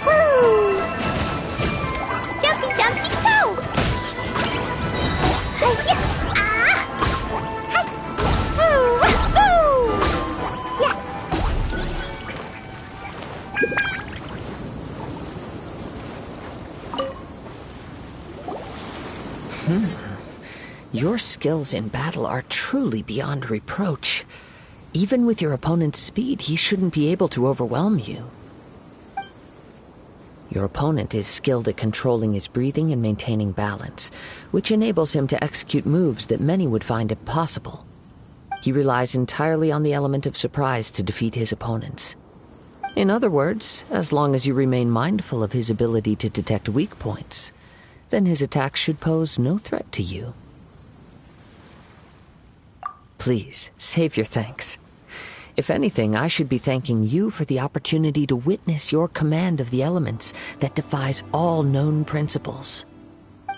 Woo! Jumpy, jumpy, go! Hi-ya! Ah! Hi! Woo! Woo! Yeah! Your skills in battle are truly beyond reproach. Even with your opponent's speed, he shouldn't be able to overwhelm you. Your opponent is skilled at controlling his breathing and maintaining balance, which enables him to execute moves that many would find impossible. He relies entirely on the element of surprise to defeat his opponents. In other words, as long as you remain mindful of his ability to detect weak points, then his attacks should pose no threat to you. Please, save your thanks. If anything, I should be thanking you for the opportunity to witness your command of the elements that defies all known principles.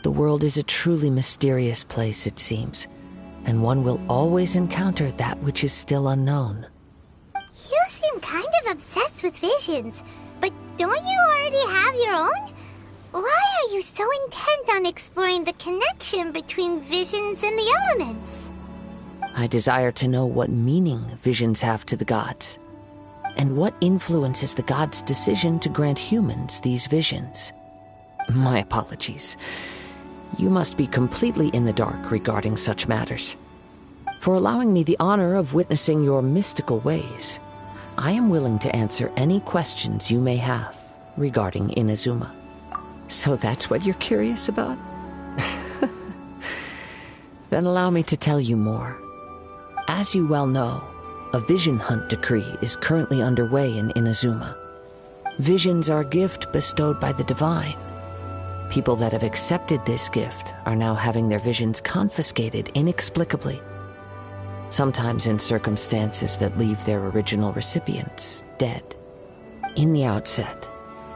The world is a truly mysterious place, it seems, and one will always encounter that which is still unknown. You seem kind of obsessed with visions, but don't you already have your own? Why are you so intent on exploring the connection between visions and the elements? I desire to know what meaning visions have to the gods, and what influences the gods' decision to grant humans these visions. My apologies. You must be completely in the dark regarding such matters. For allowing me the honor of witnessing your mystical ways, I am willing to answer any questions you may have regarding Inazuma. So that's what you're curious about? Then allow me to tell you more. As you well know, a vision hunt decree is currently underway in Inazuma. Visions are a gift bestowed by the divine. People that have accepted this gift are now having their visions confiscated inexplicably, sometimes in circumstances that leave their original recipients dead. In the outset,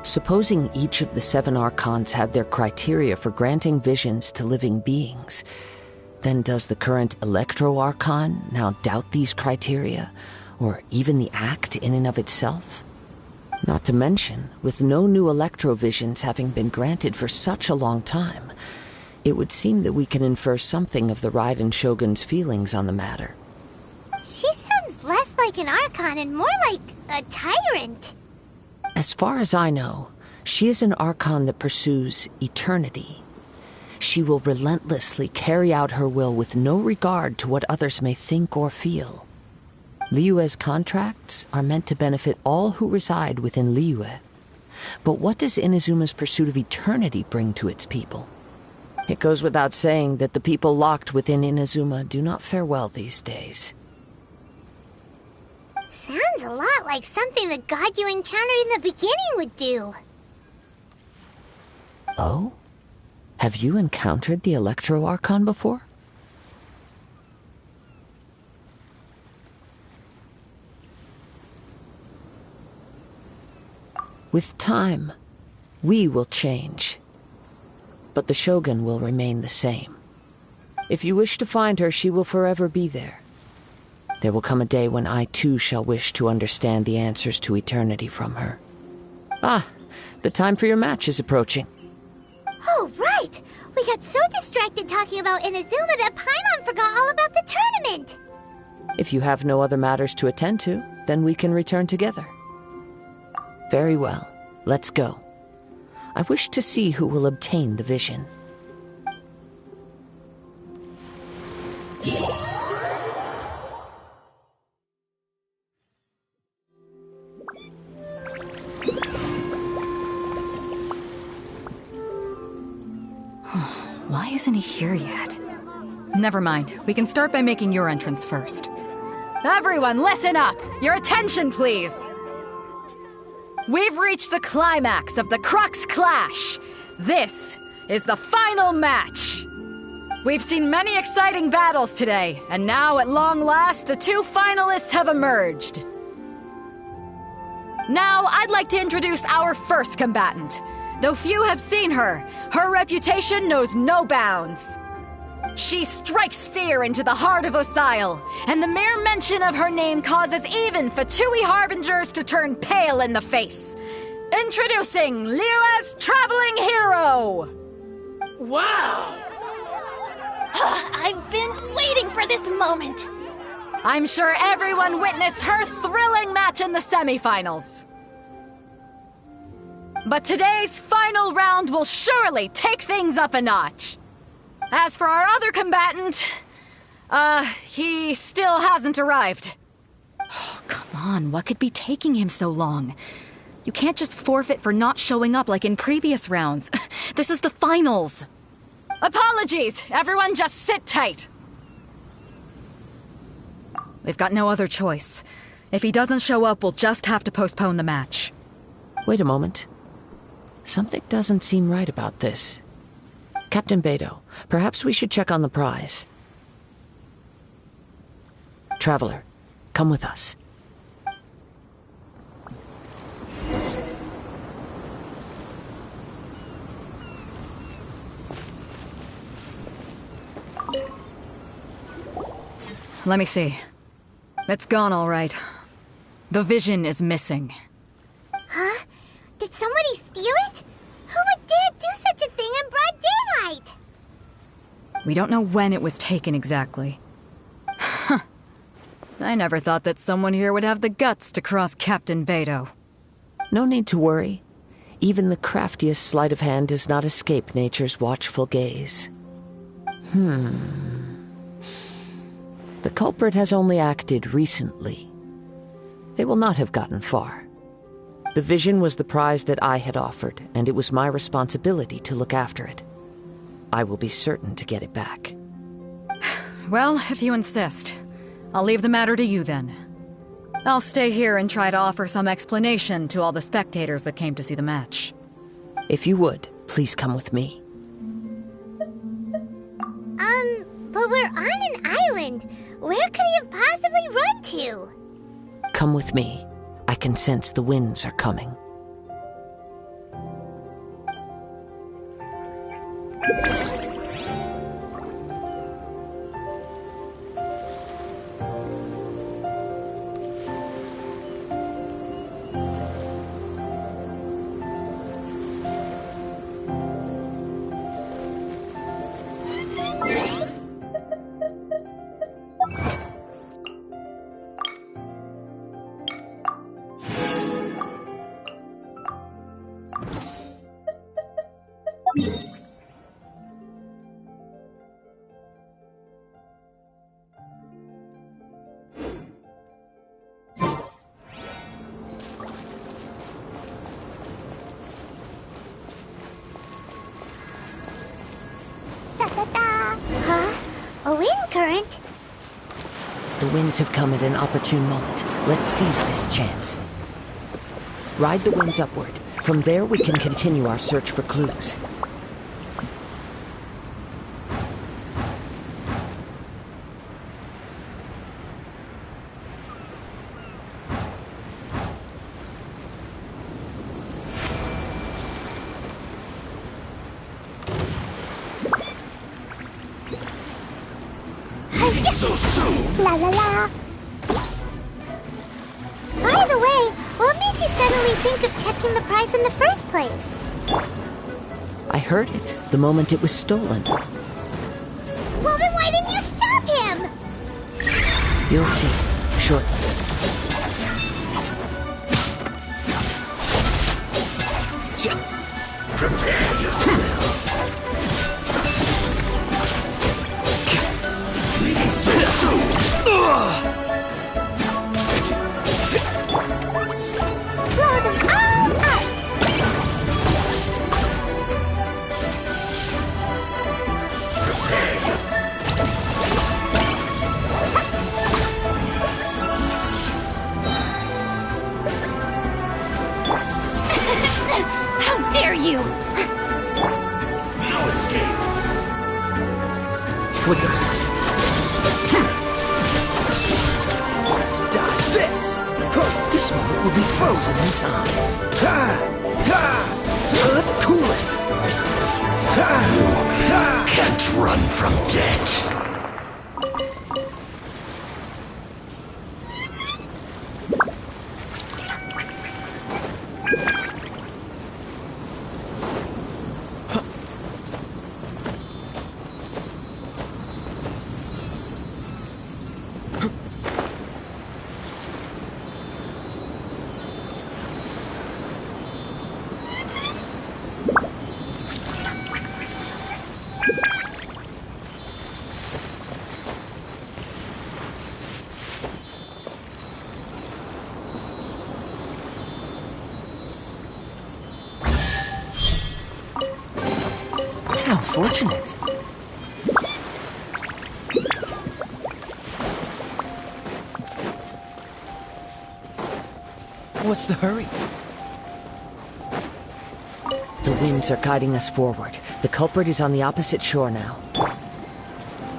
supposing each of the 7 archons had their criteria for granting visions to living beings, then does the current Electro-Archon now doubt these criteria, or even the act in and of itself? Not to mention, with no new Electro-Visions having been granted for such a long time, it would seem that we can infer something of the Raiden Shogun's feelings on the matter. She sounds less like an Archon and more like a tyrant. As far as I know, she is an Archon that pursues eternity. She will relentlessly carry out her will with no regard to what others may think or feel. Liyue's contracts are meant to benefit all who reside within Liyue. But what does Inazuma's pursuit of eternity bring to its people? It goes without saying that the people locked within Inazuma do not fare well these days. Sounds a lot like something the god you encountered in the beginning would do. Oh? Have you encountered the Electro-Archon before? With time, we will change. But the Shogun will remain the same. If you wish to find her, she will forever be there. There will come a day when I too shall wish to understand the answers to eternity from her. Ah, the time for your match is approaching. Oh, right! We got so distracted talking about Inazuma that Paimon forgot all about the tournament! If you have no other matters to attend to, then we can return together. Very well, let's go. I wish to see who will obtain the vision. Why isn't he here yet? Never mind. We can start by making your entrance first. Everyone, listen up! Your attention, please! We've reached the climax of the Crux Clash! This is the final match! We've seen many exciting battles today, and now, at long last, the 2 finalists have emerged. Now, I'd like to introduce our first combatant. Though few have seen her, her reputation knows no bounds. She strikes fear into the heart of Osile, and the mere mention of her name causes even Fatui Harbingers to turn pale in the face. Introducing Liyue's Traveling Hero! Wow! I've been waiting for this moment. I'm sure everyone witnessed her thrilling match in the semifinals. But today's final round will surely take things up a notch. As for our other combatant, he still hasn't arrived. Oh, come on, what could be taking him so long? You can't just forfeit for not showing up like in previous rounds. This is the finals. Apologies, everyone just sit tight. We've got no other choice. If he doesn't show up, we'll just have to postpone the match. Wait a moment. Something doesn't seem right about this. Captain Beidou, perhaps we should check on the prize. Traveler, come with us. Let me see. It's gone all right. The vision is missing. Huh? Did somebody steal it? Who would dare do such a thing in broad daylight? We don't know when it was taken exactly. I never thought that someone here would have the guts to cross Captain Beto. No need to worry. Even the craftiest sleight of hand does not escape nature's watchful gaze. The culprit has only acted recently. They will not have gotten far. The vision was the prize that I had offered, and it was my responsibility to look after it. I will be certain to get it back. Well, if you insist, I'll leave the matter to you then. I'll stay here and try to offer some explanation to all the spectators that came to see the match. If you would, please come with me. But we're on an island. Where could he have possibly run to? Come with me. I can sense the winds are coming. Huh? A wind current? The winds have come at an opportune moment. Let's seize this chance. Ride the winds upward. From there, we can continue our search for clues. So soon. La la la. By the way, what made you suddenly think of checking the price in the first place? I heard it the moment it was stolen. Well, then why didn't you stop him? You'll see, shortly. Prepare yourself. So soon. Blow them all up. How dare you! No escape. Flicker. Dodge this. This moment will be frozen in time. Cool it. You can't run from death. How fortunate. What's the hurry? The winds are guiding us forward. The culprit is on the opposite shore now.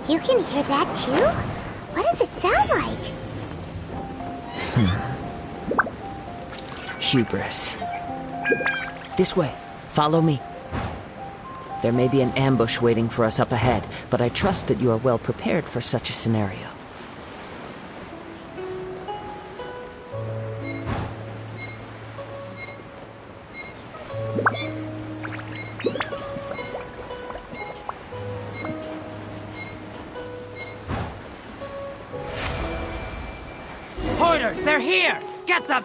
You can hear that too? What does it sound like? Hubris. This way. Follow me. There may be an ambush waiting for us up ahead, but I trust that you are well prepared for such a scenario. invaders! They're here! Get them!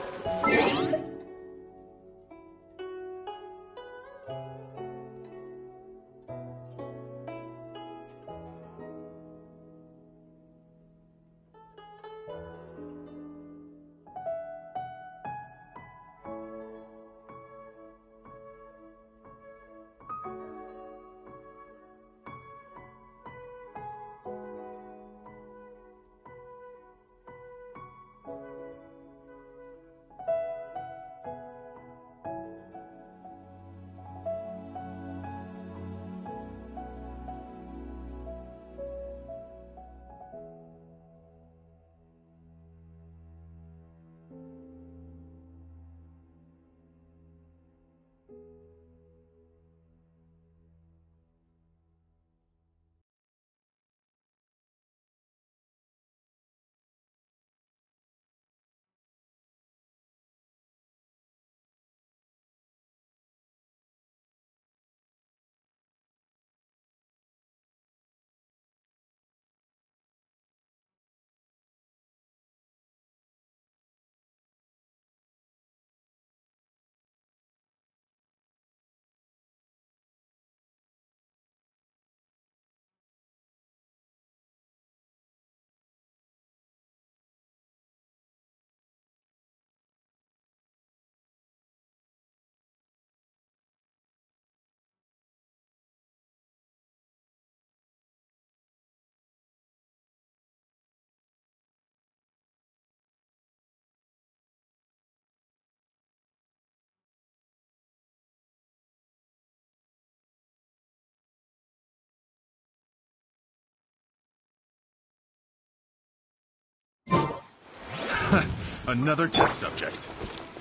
Another test subject.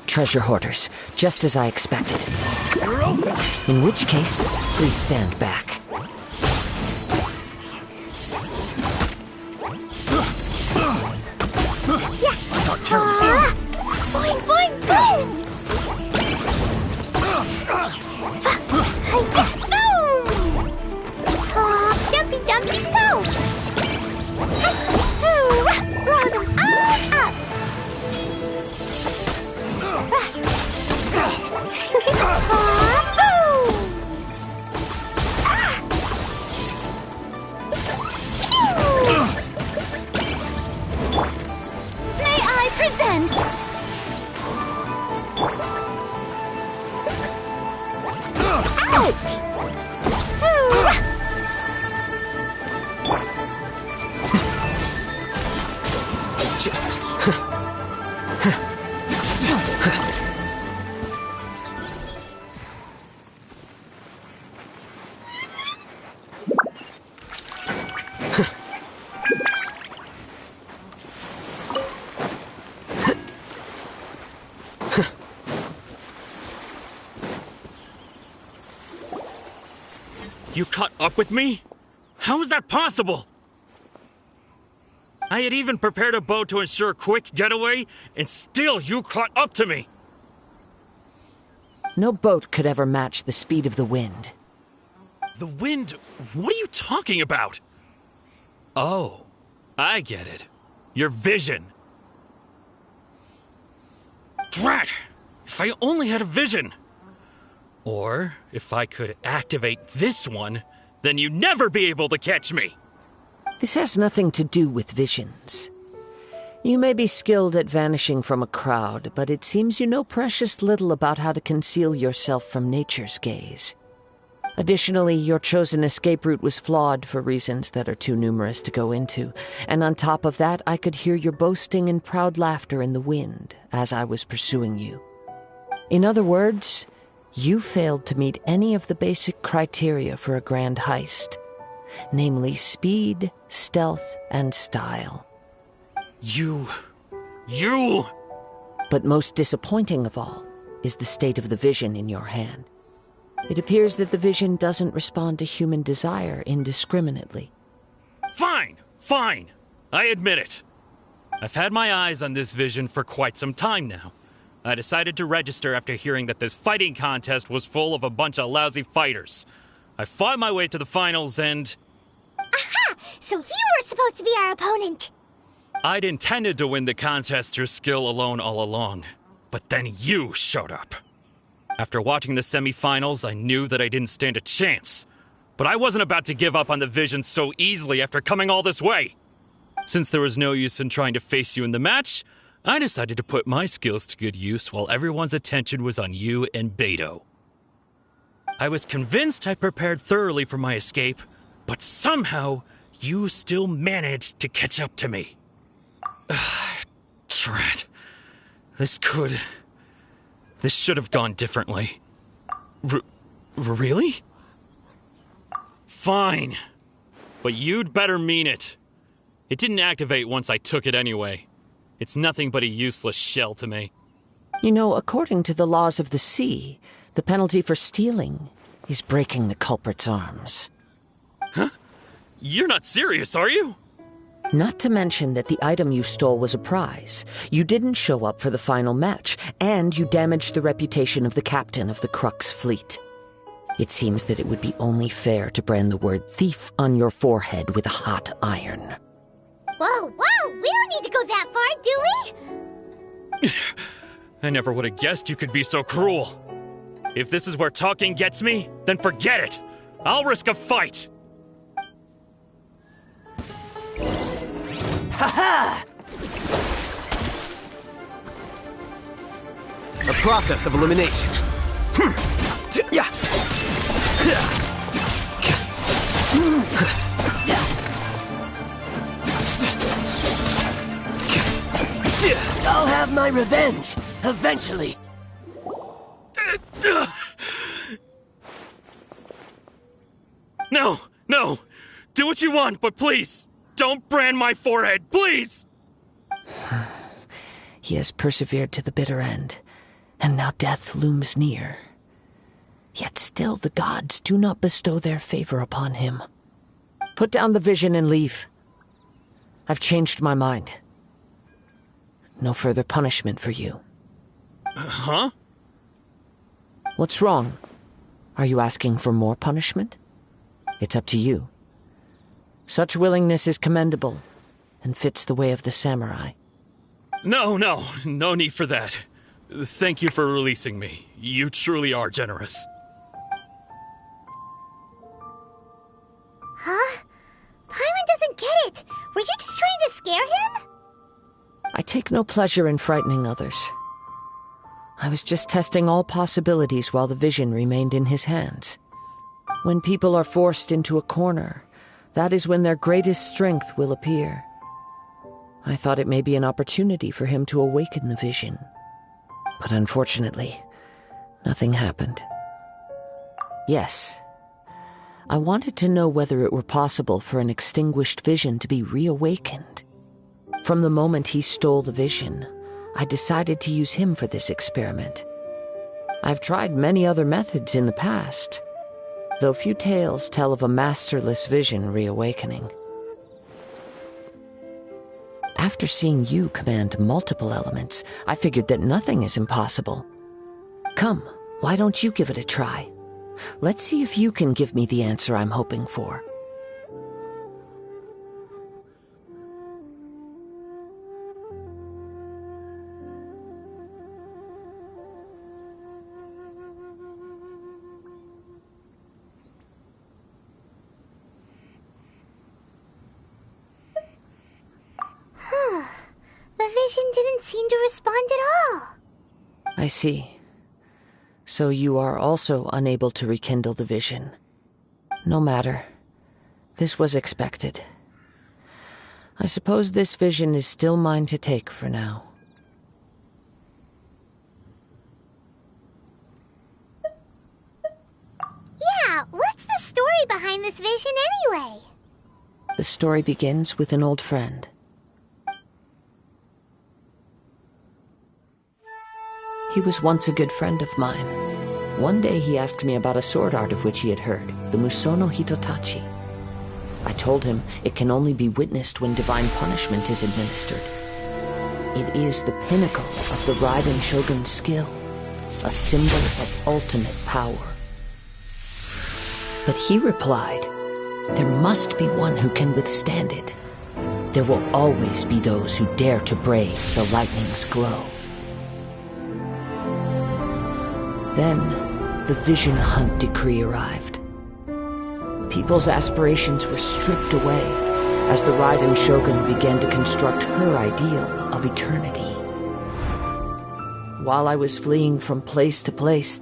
Treasure hoarders, just as I expected. In which case, please stand back. Boing, boing, boom! Jumpy, jumpy, go! Blow them all up! May I present? Ouch! You caught up with me? How is that possible? I had even prepared a boat to ensure a quick getaway, and still you caught up to me! No boat could ever match the speed of the wind. The wind? What are you talking about? Oh, I get it. Your vision. Drat! If I only had a vision! Or, if I could activate this one, then you'd never be able to catch me! This has nothing to do with visions. You may be skilled at vanishing from a crowd, but it seems you know precious little about how to conceal yourself from nature's gaze. Additionally, your chosen escape route was flawed for reasons that are too numerous to go into, and on top of that, I could hear your boasting and proud laughter in the wind as I was pursuing you. In other words, you failed to meet any of the basic criteria for a grand heist, namely speed, stealth, and style. You... But most disappointing of all is the state of the vision in your hand. It appears that the vision doesn't respond to human desire indiscriminately. Fine! I admit it. I've had my eyes on this vision for quite some time now. I decided to register after hearing that this fighting contest was full of a bunch of lousy fighters. I fought my way to the finals and... Aha! So you were supposed to be our opponent! I'd intended to win the contest through skill alone all along, but then you showed up. After watching the semifinals, I knew that I didn't stand a chance. But I wasn't about to give up on the vision so easily after coming all this way. Since there was no use in trying to face you in the match, I decided to put my skills to good use while everyone's attention was on you and Beto. I was convinced I prepared thoroughly for my escape, but somehow you still managed to catch up to me. Drat. This should have gone differently. Really? Fine. But you'd better mean it. It didn't activate once I took it anyway. It's nothing but a useless shell to me. You know, according to the laws of the sea, the penalty for stealing is breaking the culprit's arms. Huh? You're not serious, are you? Not to mention that the item you stole was a prize. You didn't show up for the final match, and you damaged the reputation of the captain of the Crux fleet. It seems that it would be only fair to brand the word thief on your forehead with a hot iron. Whoa, we don't need to go that far, do we? I never would have guessed you could be so cruel. If this is where talking gets me, then forget it. I'll risk a fight. Ha-ha! A process of elimination. Yeah. I'll have my revenge, eventually. No! Do what you want, but please, don't brand my forehead, please! He has persevered to the bitter end, and now death looms near. Yet still the gods do not bestow their favor upon him. Put down the vision and leave. I've changed my mind. No further punishment for you. Huh? What's wrong? Are you asking for more punishment? It's up to you. Such willingness is commendable, and fits the way of the samurai. No need for that. Thank you for releasing me. You truly are generous. Huh? Paimon doesn't get it. Were you just trying to scare him? I take no pleasure in frightening others. I was just testing all possibilities while the vision remained in his hands. When people are forced into a corner, that is when their greatest strength will appear. I thought it may be an opportunity for him to awaken the vision. But unfortunately, nothing happened. Yes, I wanted to know whether it were possible for an extinguished vision to be reawakened. From the moment he stole the vision, I decided to use him for this experiment. I've tried many other methods in the past, though few tales tell of a masterless vision reawakening. After seeing you command multiple elements, I figured that nothing is impossible. Come, why don't you give it a try? Let's see if you can give me the answer I'm hoping for. The vision didn't seem to respond at all. I see. So you are also unable to rekindle the vision. No matter. This was expected. I suppose this vision is still mine to take for now. Yeah, what's the story behind this vision anyway? The story begins with an old friend. He was once a good friend of mine. One day he asked me about a sword art of which he had heard, the Musono Hitotachi. I told him it can only be witnessed when divine punishment is administered. It is the pinnacle of the Raiden Shogun's skill, a symbol of ultimate power. But he replied, there must be one who can withstand it. there will always be those who dare to brave the lightning's glow. Then, the Vision Hunt decree arrived. People's aspirations were stripped away as the Raiden Shogun began to construct her ideal of eternity. While I was fleeing from place to place,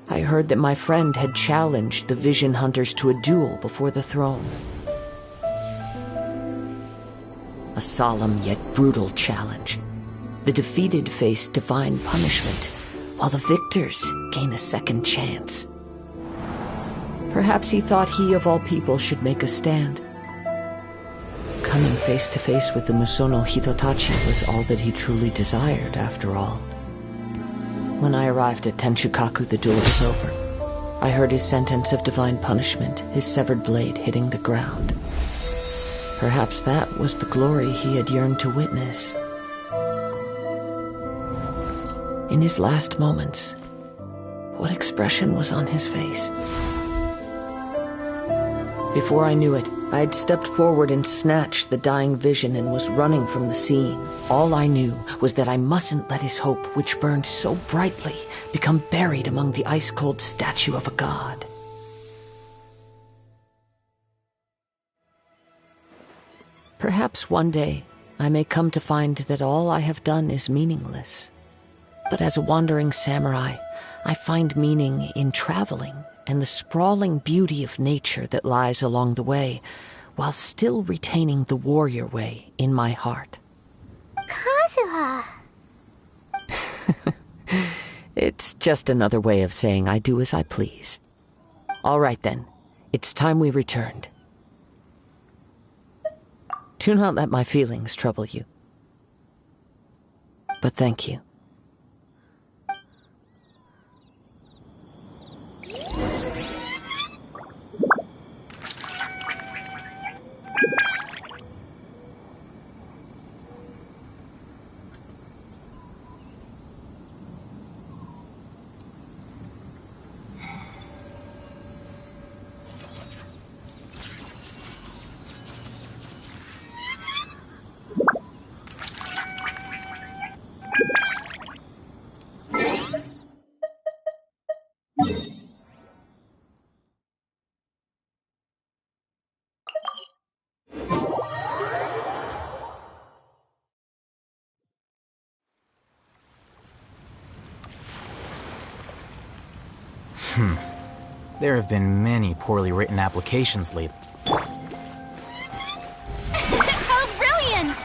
I heard that my friend had challenged the Vision Hunters to a duel before the throne. A solemn yet brutal challenge. The defeated face divine punishment, while the victors gain a second chance. Perhaps he thought he of all people should make a stand. Coming face to face with the Musono Hitotachi was all that he truly desired, after all. When I arrived at Tenshukaku, the duel was over. I heard his sentence of divine punishment, his severed blade hitting the ground. Perhaps that was the glory he had yearned to witness. In his last moments, what expression was on his face? Before I knew it, I had stepped forward and snatched the dying vision and was running from the scene. All I knew was that I mustn't let his hope, which burned so brightly, become buried among the ice-cold statue of a god. Perhaps one day I may come to find that all I have done is meaningless. But as a wandering samurai, I find meaning in traveling and the sprawling beauty of nature that lies along the way, while still retaining the warrior way in my heart. Kazuha! It's just another way of saying I do as I please. All right then, it's time we returned. Do not let my feelings trouble you. But thank you. There have been many poorly written applications lately. How brilliant!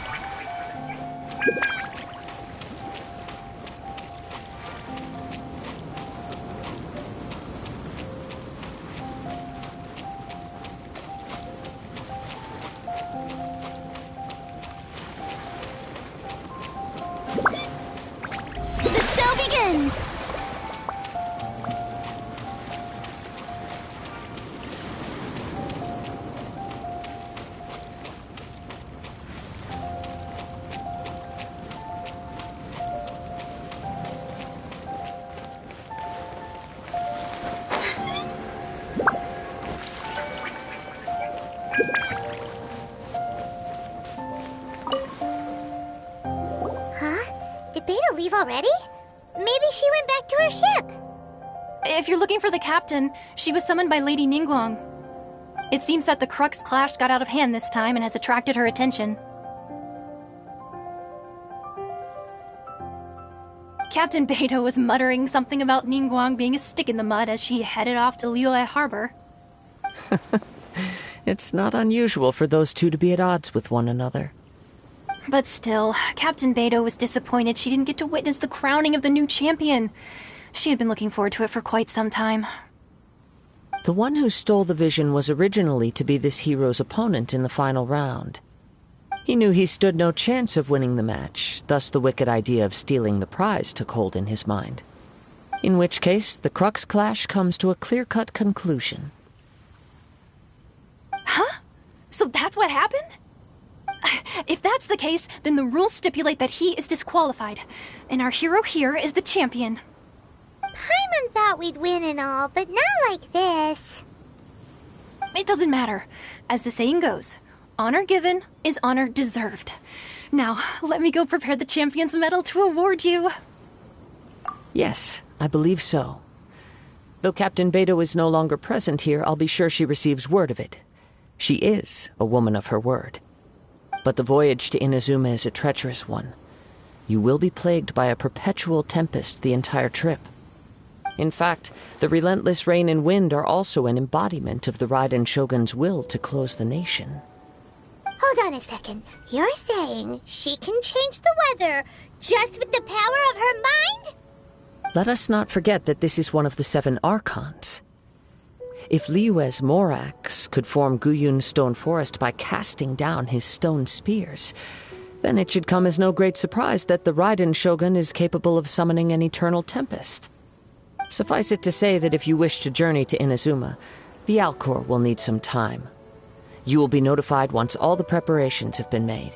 The show begins! Did Beta leave already? Maybe she went back to her ship. If you're looking for the captain, she was summoned by Lady Ningguang. It seems that the Crux clash got out of hand this time and has attracted her attention. Captain Beidou was muttering something about Ningguang being a stick in the mud as she headed off to Liyue Harbor. It's not unusual for those two to be at odds with one another. But still, Captain Beidou was disappointed she didn't get to witness the crowning of the new champion. She had been looking forward to it for quite some time. The one who stole the vision was originally to be this hero's opponent in the final round. He knew he stood no chance of winning the match, thus the wicked idea of stealing the prize took hold in his mind. In which case, the Crux clash comes to a clear-cut conclusion. Huh? So that's what happened? If that's the case, then the rules stipulate that he is disqualified, and our hero here is the champion. Paimon thought we'd win and all, but not like this. It doesn't matter. As the saying goes, Honor given is honor deserved. Now, let me go prepare the champion's medal to award you. Yes, I believe so. Though Captain Beto is no longer present here, I'll be sure she receives word of it. She is a woman of her word. But the voyage to Inazuma is a treacherous one. You will be plagued by a perpetual tempest the entire trip. In fact, the relentless rain and wind are also an embodiment of the Raiden Shogun's will to close the nation. Hold on a second. You're saying she can change the weather just with the power of her mind? Let us not forget that this is one of the 7 Archons. If Liyue's Morax could form Guyun's stone forest by casting down his stone spears, then it should come as no great surprise that the Raiden Shogun is capable of summoning an eternal tempest. Suffice it to say that if you wish to journey to Inazuma, the Alcor will need some time. You will be notified once all the preparations have been made.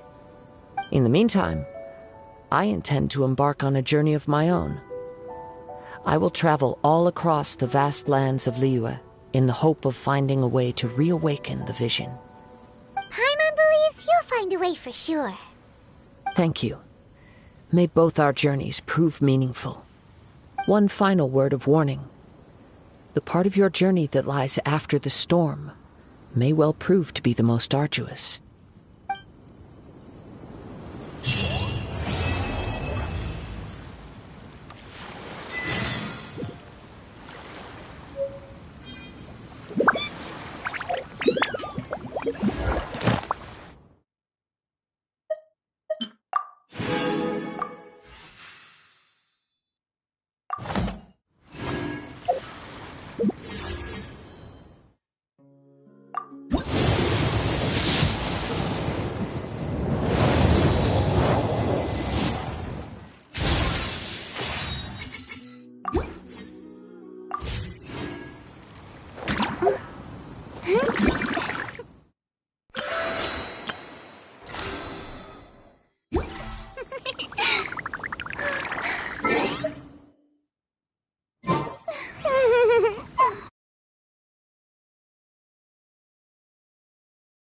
In the meantime, I intend to embark on a journey of my own. I will travel all across the vast lands of Liyue in the hope of finding a way to reawaken the vision. Paimon believes you'll find a way for sure. Thank you. May both our journeys prove meaningful. One final word of warning. The part of your journey that lies after the storm may well prove to be the most arduous.